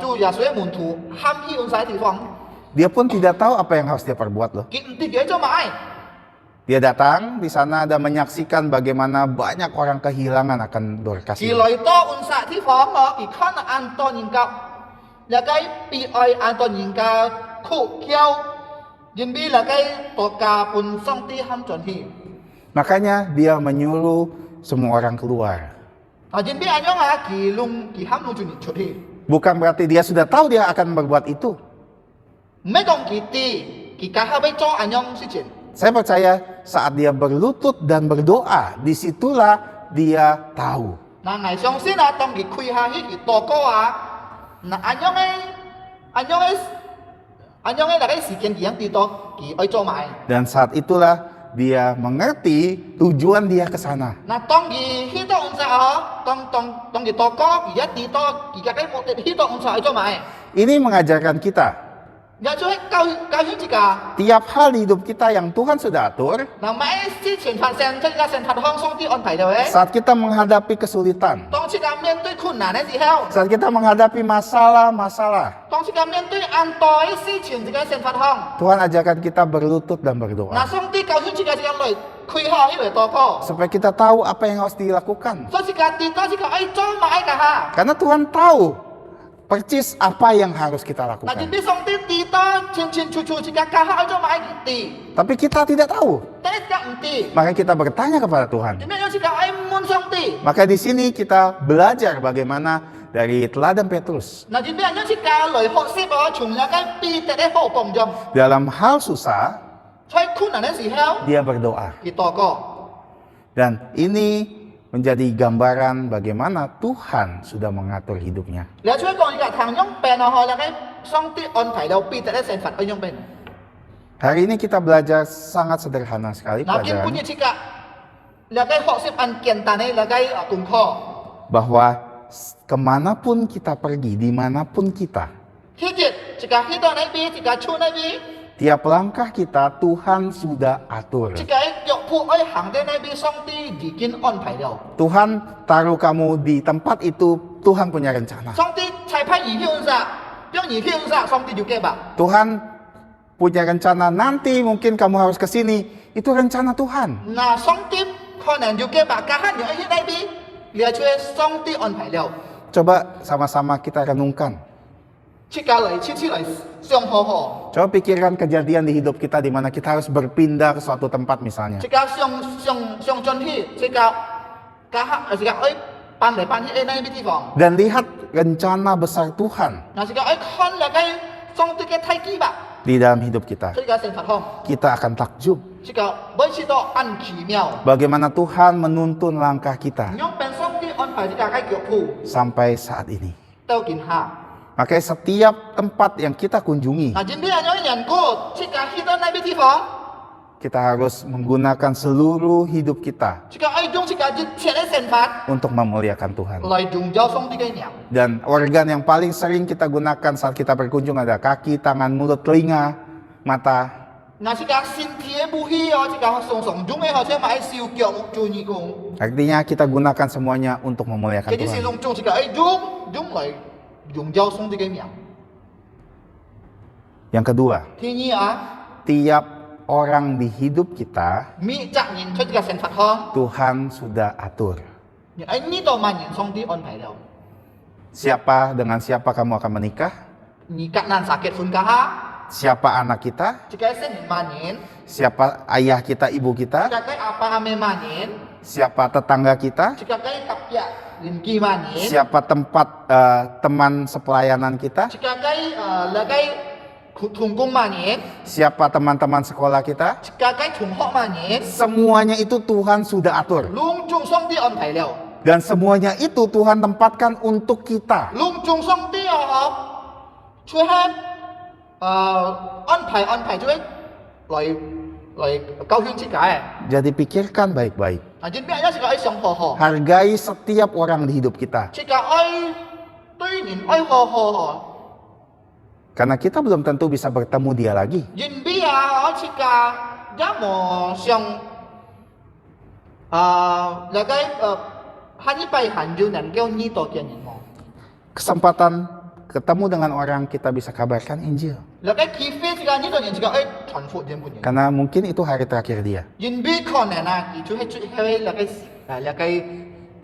主耶穌嘅門徒喊去安晒地方， dia pun tidak tahu apa yang harus dia perbuat loh. 佢唔知佢做乜。 Dia datang di sana dan menyaksikan bagaimana banyak orang kehilangan akan Dorcas 佢 ini. 來到安晒地方咯，佢看到安多人家，那個悲哀安多人家哭叫，因為那個國家本上帝喊進去。 Makanya dia menyuruh semua orang keluar. 因為安樣啊，佢喊攏進出去。 Bukan berarti dia sudah tahu dia akan berbuat itu. 唔係講佢知，佢家下要做安樣事情。 Saya percaya saat dia berlutut dan berdoa, disitulah dia tahu. 嗱，我相信啊，當佢開下去，佢禱告啊，嗱安樣嘅那個時間，佢樣知道佢愛做乜。 Dan saat itulah dia mengerti tujuan dia ke sana. 嗱，當佢去到安晒啊，當佢禱告，佢一知道佢家嘅目的去到安晒愛做乜。 Ini mengajarkan kita, 有咗教訓之家， tiap hal di hidup kita yang Tuhan sudah atur, 嗱，咩事情發生，即係成發向上帝安排到嘅。 saat kita menghadapi kesulitan, 當自己面對困難嘅時候， saat kita menghadapi masalah-masalah, 當自己面對安多嘅事情，自己成發向。 Tuhan ajarkan kita berlutut dan 嗱， berdoa. 上帝教訓自己嚟開下去嚟禱告， Supaya kita tahu apa yang harus dilakukan. 所以自己知道自己愛做乜嘅嚇。 Karena Tuhan tahu persis apa yang harus kita 嗱， lakukan. 因為上帝知道清清楚楚自己家下愛做乜嘅知， Tapi kita tidak tahu. 但係自己唔知， Maka kita bertanya kepada Tuhan. 點解有自己愛問上帝？ Maka di sini kita belajar bagaimana dari teladan Petrus. 嗱，點解有自己嚟學習我從那個彼得嘅好幫助， Dalam hal susah, 在困難嘅時候， dia berdoa. 佢禱告。 Dan ini menjadi gambaran bagaimana Tuhan sudah mengatur hidupnya. 你出去講而家談用病啊，學那個上帝安排到彼得嘅成佛去用病。 Hari ini kita belajar sangat sederhana sekali 嗱，見本 pelajaran 日自己，那個學習按簡單嘅那個功課， bahwa kemanapun kita pergi, dimanapun kita, 去節自己去到那邊，自己出那邊， tiap langkah kita Tuhan sudah atur. 自己腳步愛行在那邊，上帝已經安排了。 Tuhan taruh kamu di tempat itu, Tuhan punya rencana. 上帝才派你去安殺，讓你去安殺，上帝就計劃。 Tuhan punya rencana nanti mungkin kamu harus ke sini. Itu rencana Tuhan. 嗱，上帝可能就計劃，家下你愛去那邊，你出去上帝安排了。 Coba sama-sama kita renungkan. 切家嚟，切嚟，上好好。 Coba pikirkan kejadian di hidup kita di mana kita harus berpindah ke suatu tempat misalnya. 即刻上進去，即刻家下即刻愛搬嚟搬去那邊地方。 Dan lihat rencana besar Tuhan 嗱，即刻愛看那個上帝嘅大計劃， di dalam hidup kita. 即刻成佛行， Kita akan takjub 即刻每次都按奇妙。 bagaimana Tuhan menuntun langkah kita 用本上帝安排即刻嘅腳步 sampai saat ini. 到見下。 Makanya setiap tempat yang kita kunjungi, 嗱，今天有人故，即刻去到那邊地方， kita harus menggunakan seluruh hidup kita 即刻愛用即刻一切嘅成佛 untuk memuliakan Tuhan. 嚟榮耀上帝嘅名。 Dan organ yang paling sering kita gunakan saat kita berkunjung ada kaki, tangan, mulut, telinga, mata. 嗱，即刻身體嘅武器哦，即刻常用嘅，或者買小腳做義工。 Artinya kita gunakan semuanya untuk memuliakan 嗰啲是 Tuhan. 用即刻愛用嚟榮耀上帝嘅名。 Yang kedua, 第二啊， tiap orang di hidup kita 每責任出即刻成佛行。 Tuhan sudah atur. 喺呢度萬人上帝安排了， Siapa dengan siapa kamu akan menikah? 而格難殺結婚家下， Siapa anak kita? 即係成年萬人， Siapa ayah kita, ibu 即 kita? 係阿爸阿妹萬人， Siapa tetangga kita? 即係合約鄰居萬人， Siapa tempat teman sepelayanan kita? 即係那個同工萬人， Siapa teman-teman sekolah kita? 即係同學萬人， Semuanya itu Tuhan sudah atur. 隆重上帝安排了。Dan semuanya itu Tuhan tempatkan untuk kita. 隆中上帝啊，出現安排咗來教訓自己。 Jadi pikirkan baik-baik. 啊，因邊一時個愛上好好， Hargai setiap orang di hidup kita. 自己愛對人愛好好。 Karena kita belum tentu bisa bertemu dia lagi. 因邊啊，我自己也冇上那個下一輩還要能夠呢度見人喎。 Kesempatan ketemu dengan orang kita bisa kabarkan Injil. 那個機會自己呢度人自己愛傳福音俾人。 Karena mungkin itu hari terakhir dia. 因邊可能啊，佢就係最係那個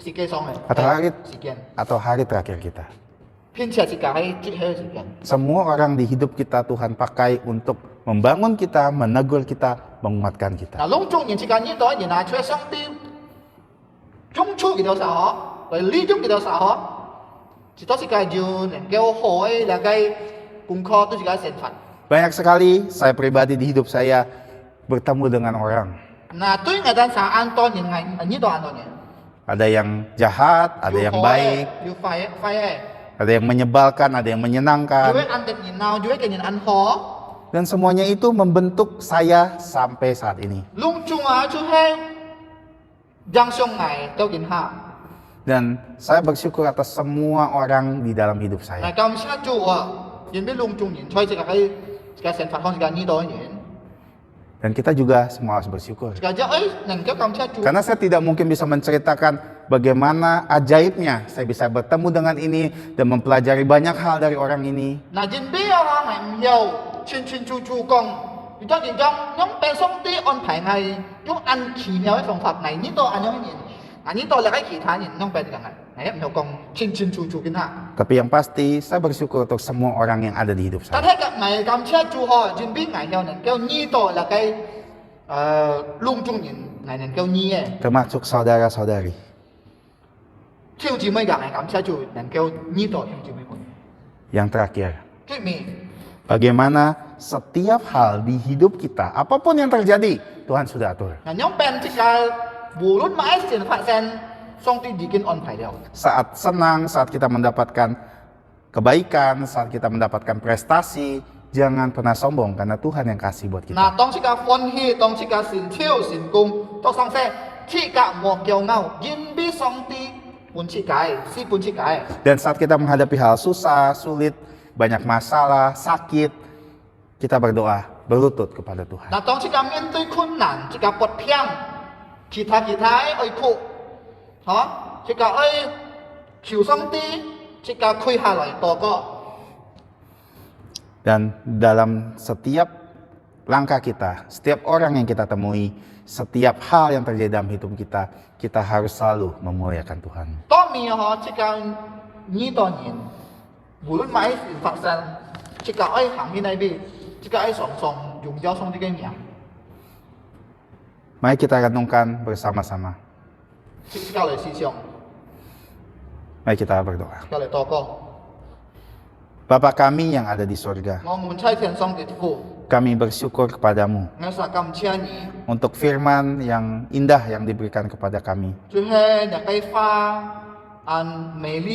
時間上嘅 Atau hari 時間， atau hari terakhir kita. 偏且自己係最係時間。 Semua orang di hidup kita Tuhan pakai untuk membangun kita, menegur kita, menguatkan kita. 嗱，隆中人自己呢度人啊，出上帝中出幾多時候，嚟呢種幾多時候，直到自己要能夠好嘅那個功課都自己成分。 Banyak sekali saya pribadi di hidup saya bertemu dengan orang. 嗱，對我哋上安多人係呢度安多人， Ada yang jahat, ada yang baik, 要快嘅， ada yang menyebalkan, ada yang 要 menyenangkan. 安定人鬧，要嘅人安好。 Dan semuanya itu membentuk saya sampai saat ini. 隆中啊，就係讓上嚟到見下。 Dan saya bersyukur atas semua orang di dalam hidup 嗱， saya. 感謝主啊，因為隆中人，所以自己喺自己成分方自己呢度嘅人， Dan kita juga semua harus bersyukur. 自己就能夠感謝主。 Karena saya tidak mungkin bisa menceritakan bagaimana ajaibnya saya bisa bertemu dengan ini dan mempelajari banyak hal dari orang ini. 嗱，因為啊，我唔要清楚講，如果人講用俾上帝安排係用按奇妙嘅方法嚟呢度按樣人，呢度嚟喺其他人用俾咁嘅，唔要講清楚見下。 Tapi yang pasti saya bersyukur untuk semua orang yang ada di hidup 但 saya. 係咁咪感謝主嗬，因為我要能夠呢度嚟嘅隆中人，我能夠呢嘅。 Termasuk saudara-saudari. 挑姊妹人係感謝主能夠呢度挑姊妹們。 Yang terakhir, 最尾， bagaimana setiap hal di hidup kita, apapun yang terjadi, Tuhan sudah atur. 嗱，用病即係無論乜嘢事發生，上帝已經安排了。 Saat senang, saat kita mendapatkan kebaikan, saat kita mendapatkan prestasi, jangan pernah sombong karena Tuhan yang kasih buat kita. 嗱，當即個歡喜，當即個成就成功，當上些即個莫驕傲，因為上帝本設計，是本設計。 Dan saat kita menghadapi hal susah, sulit, banyak masalah, sakit, kita berdoa, berlutut kepada Tuhan. 嗱，當即個面對困難，即個不平，其他愛哭，嚇，即個愛求上帝，即個跪下來禱告。 Dan dalam setiap langkah kita, setiap orang yang kita temui, setiap hal yang terjadi dalam hidup kita, kita harus selalu memuliakan Tuhan. 當面嗬，即個呢度人，無論乜事發生，即個愛行喺那邊，即個愛常常榮耀上帝嘅名， Mari kita renungkan bersama-sama. 即個嚟思想， Mari kita berdoa. 即個嚟禱告。 Bapa kami yang ada di surga, 我們差天上嘅父， kami bersyukur kepadamu 我實感謝你， untuk firman yang indah yang diberikan kepada kami. 最係日計花按美麗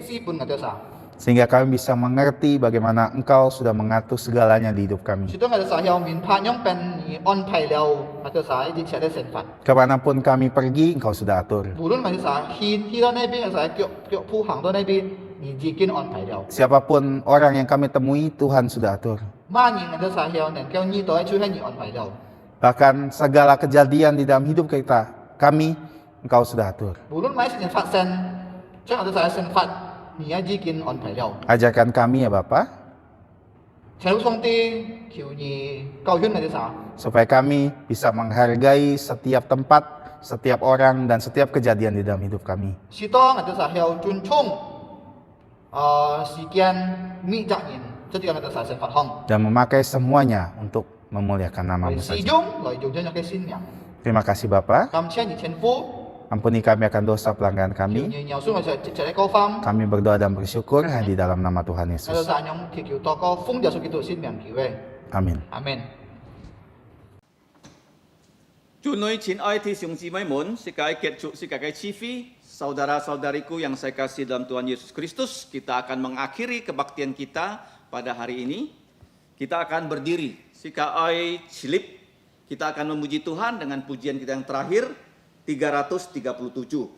嘅資本嘅得啥， Sehingga kami bisa mengerti bagaimana Engkau sudah mengatur segalanya di hidup kami. 最多我哋實有面拍樣病而安排了，我哋實一啲嘅成分。 Kemanapun kami pergi, Engkau sudah atur. 無論我哋實去到那邊，我實腳鋪行到那邊，你已經安排了。 Siapapun orang yang kami temui, Tuhan sudah atur. 萬年我哋實有能夠呢度喺最係你安排了。 Bahkan segala kejadian di dalam hidup kita, kami, Engkau sudah atur. 無論乜事情發生，將我哋實嘅成法，你已經安排了。 Ajarkan kami ya Bapa, 請上帝求你教訓我哋實。 supaya kami bisa menghargai setiap tempat, setiap orang, dan setiap kejadian di dalam hidup kami. 是當我哋實有尊重時間搣責任，即係我哋實成法行， Dan memakai semuanya untuk memuliakan 嚟 namamu 使 saja. 用來用咗嘅信仰。 Terima kasih Bapa, 感謝你天父， ampuni kami akan dosa pelanggaran 求 kami. 你饒恕我哋一切嘅過犯。 Kami berdoa dan bersyukur hanya di dalam nama Tuhan 我哋 Yesus. 實用祈求禱告，奉耶穌基督聖名求嘅， Amin. 阿門。Cunui Chin Oi Ti Siung Ji Mai Mun, Sikai Ketcuk Sikai Civi, saudara-saudariku yang saya kasih dalam Tuhan Yesus Kristus, kita akan mengakhiri kebaktian kita pada hari ini. Kita akan berdiri, Sikai Cilip, kita akan memuji Tuhan dengan pujian kita yang terakhir, 337.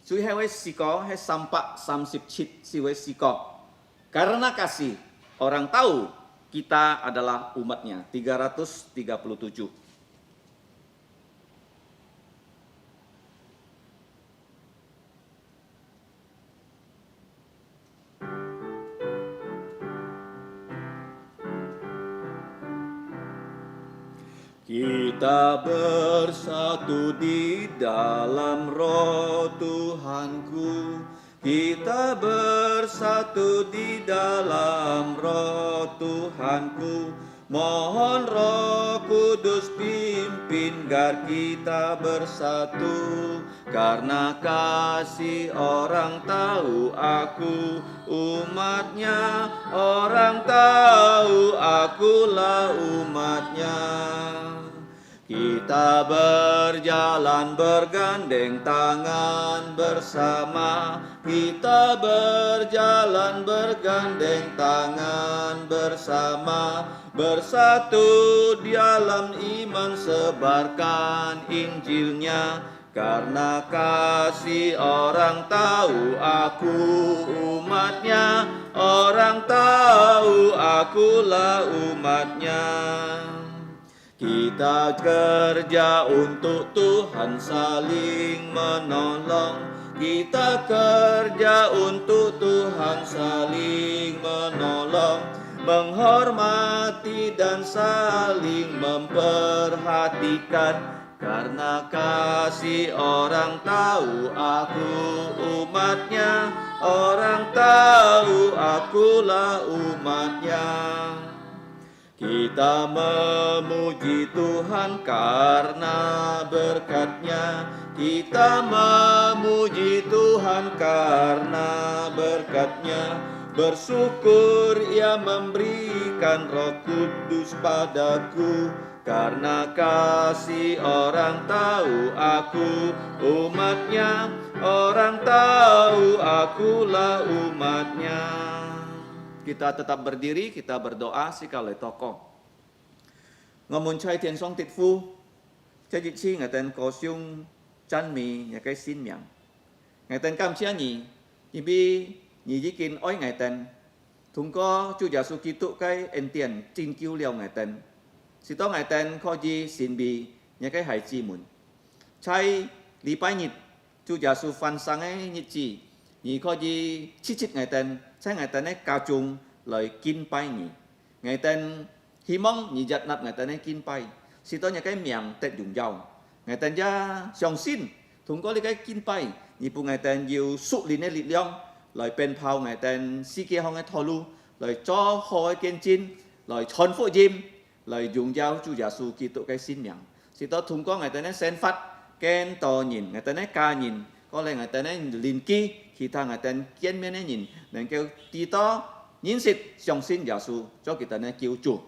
Sui hewe siko, he sampak samsip cit siwe siko. Karena kasih, orang tahu kita adalah umatnya, 337. Kita bersatu di dalam Roh Tuhanku. Kita bersatu di dalam Roh Tuhanku. Mohon Roh Kudus pimpin agar kita bersatu. Karena kasih orang tahu aku umatnya. Orang tahu akulah umatnya. Kita berjalan bergandeng tangan bersama. Kita berjalan bergandeng tangan bersama. Bersatu di dalam iman sebarkan Injilnya. Karena kasih orang tahu aku umatnya. Orang tahu akulah umatnya. Kita kerja untuk Tuhan saling menolong. Kita kerja untuk Tuhan saling menolong. Menghormati dan saling memperhatikan. Karena kasih orang tahu aku umatnya. Orang tahu akulah umatnya. Kita memuji Tuhan karena berkat-Nya. Kita memuji Tuhan karena berkat-Nya. Bersyukur Ia memberikan Roh Kudus padaku. Karena kasih orang tahu aku umat-Nya. Orang tahu akulah umat-Nya. Kita tetap berdiri, kita berdoa sikale toko. Ngamun chai tian song tit fu, chai jit chi ngaten ko siung chan mi nhà cái xin miang. Ngaten kam chia ni, ibi ni jikin oi ngaten. Thung ko chu Giêsu Kitô cái en tiền trinh kiu liao ngaten. Si to ngaten ko ji xin bi nhà cái hai chi mun. Chai li pai nhit chu Giêsu phan sang ấy nhit chi. Ni ko ji chit chit ngaten. Saya ngaten cao chung lời kin pai nhỉ. Ngaten hi mong nhị giật nạp ngaten kin pai. Si to nhà cái miệng tết dùng dầu. Ngaten ja xiong xin. Thùng có cái kin pai. Nhị pu ngaten yêu sụ lì nè lì liong. Lời pen phao ngaten si kia hong thò lu. Lời cho hoi kiên chin. Lời chon phụ jim. Lời dùng dầu chu Giêsu Kitô cái xin miệng. Si to thùng có ngaten sen phát. Ken to nhìn ngaten ca nhìn. Có lẽ ngaten lin ki. Khi ta ngaten kiên miên nhìn. Nên kêu tí to nhìn xịt xong xin Giêsu cho kita này cứu chủ.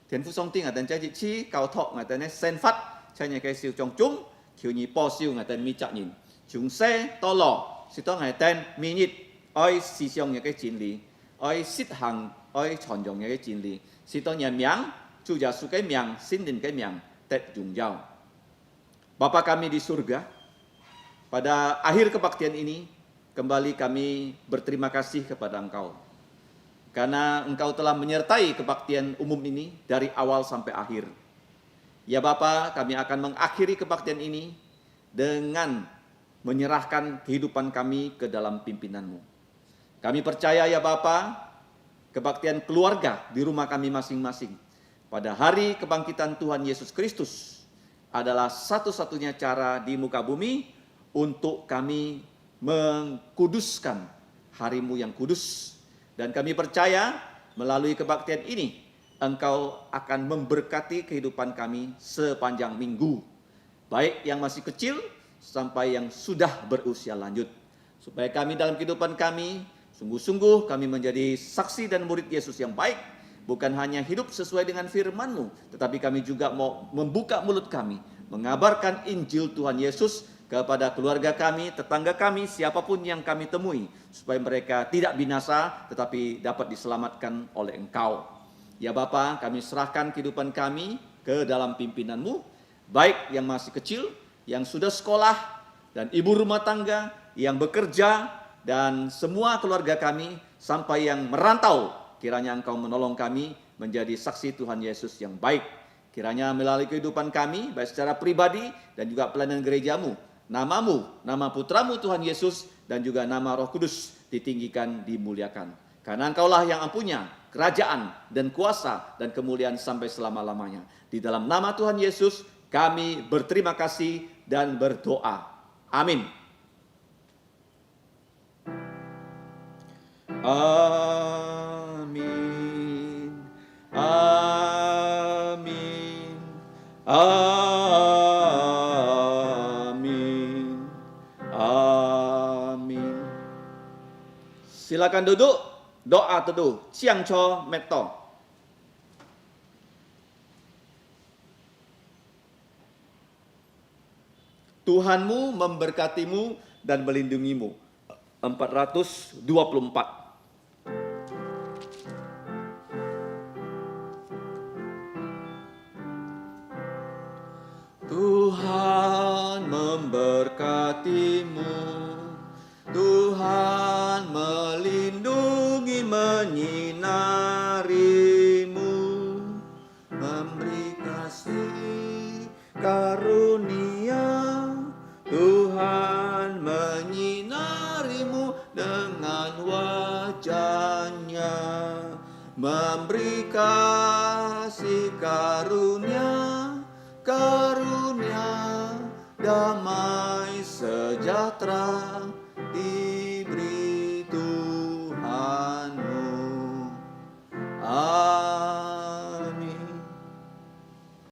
Thiên父Song Tiên ngaten trái chỉ chi cao thọ ngaten sen phát. Cho nhà cái siêu trong chúng. Khiêu nhị po siêu ngaten mi chặt nhìn. Chúng xe to lò. Si to ngaten mi nhịt. Oi si xong nhà cái chín lý. Oi xít hàng. Oi tròn dòng nhà cái chín lý. Si to nhà miang. Chu Giêsu cái miang. Xin din cái miang. Tet jung jauh. Bapa kami di surga. Pada akhir kebaktian ini. Kembali kami berterima kasih kepada Engkau. Karena Engkau telah menyertai kebaktian umum ini dari awal sampai akhir. Ya Bapa, kami akan mengakhiri kebaktian ini dengan menyerahkan kehidupan kami ke dalam pimpinan-Mu. Kami percaya ya Bapa, kebaktian keluarga di rumah kami masing-masing pada hari kebangkitan Tuhan Yesus Kristus adalah satu-satunya cara di muka bumi untuk kami mengkuduskan harimu yang kudus. Dan kami percaya melalui kebaktian ini Engkau akan memberkati kehidupan kami sepanjang minggu. Baik yang masih kecil sampai yang sudah berusia lanjut. Supaya kami dalam kehidupan kami sungguh-sungguh kami menjadi saksi dan murid Yesus yang baik. Bukan hanya hidup sesuai dengan firman-Mu, tetapi kami juga mau membuka mulut kami mengabarkan Injil Tuhan Yesus kepada keluarga kami, tetangga kami, siapapun yang kami temui, supaya mereka tidak binasa tetapi dapat diselamatkan oleh Engkau. Ya Bapa, kami serahkan kehidupan kami ke dalam pimpinan-Mu, baik yang masih kecil, yang sudah sekolah, dan ibu rumah tangga yang bekerja, dan semua keluarga kami sampai yang merantau. Kiranya Engkau menolong kami menjadi saksi Tuhan Yesus yang baik. Kiranya melalui kehidupan kami, baik secara pribadi dan juga pelayanan gereja-Mu, nama-Mu, nama Putra-Mu Tuhan Yesus, dan juga nama Roh Kudus ditinggikan, dimuliakan. Karena Engkaulah yang punya kerajaan dan kuasa dan kemuliaan sampai selama-lamanya. Di dalam nama Tuhan Yesus, kami berterima kasih dan berdoa. Amin. Amin. Amin. Amin. Amin. Silakan duduk. Doa teduh. Siang cho meto. Tuhanmu memberkatimu dan melindungimu. 424. Tuhan memberkatimu, Tuhan melindungi, menyinarimu, memberi kasih karunia. Tuhan menyinarimu dengan wajahnya, memberi kasih karunia, karunia damai sejahtera di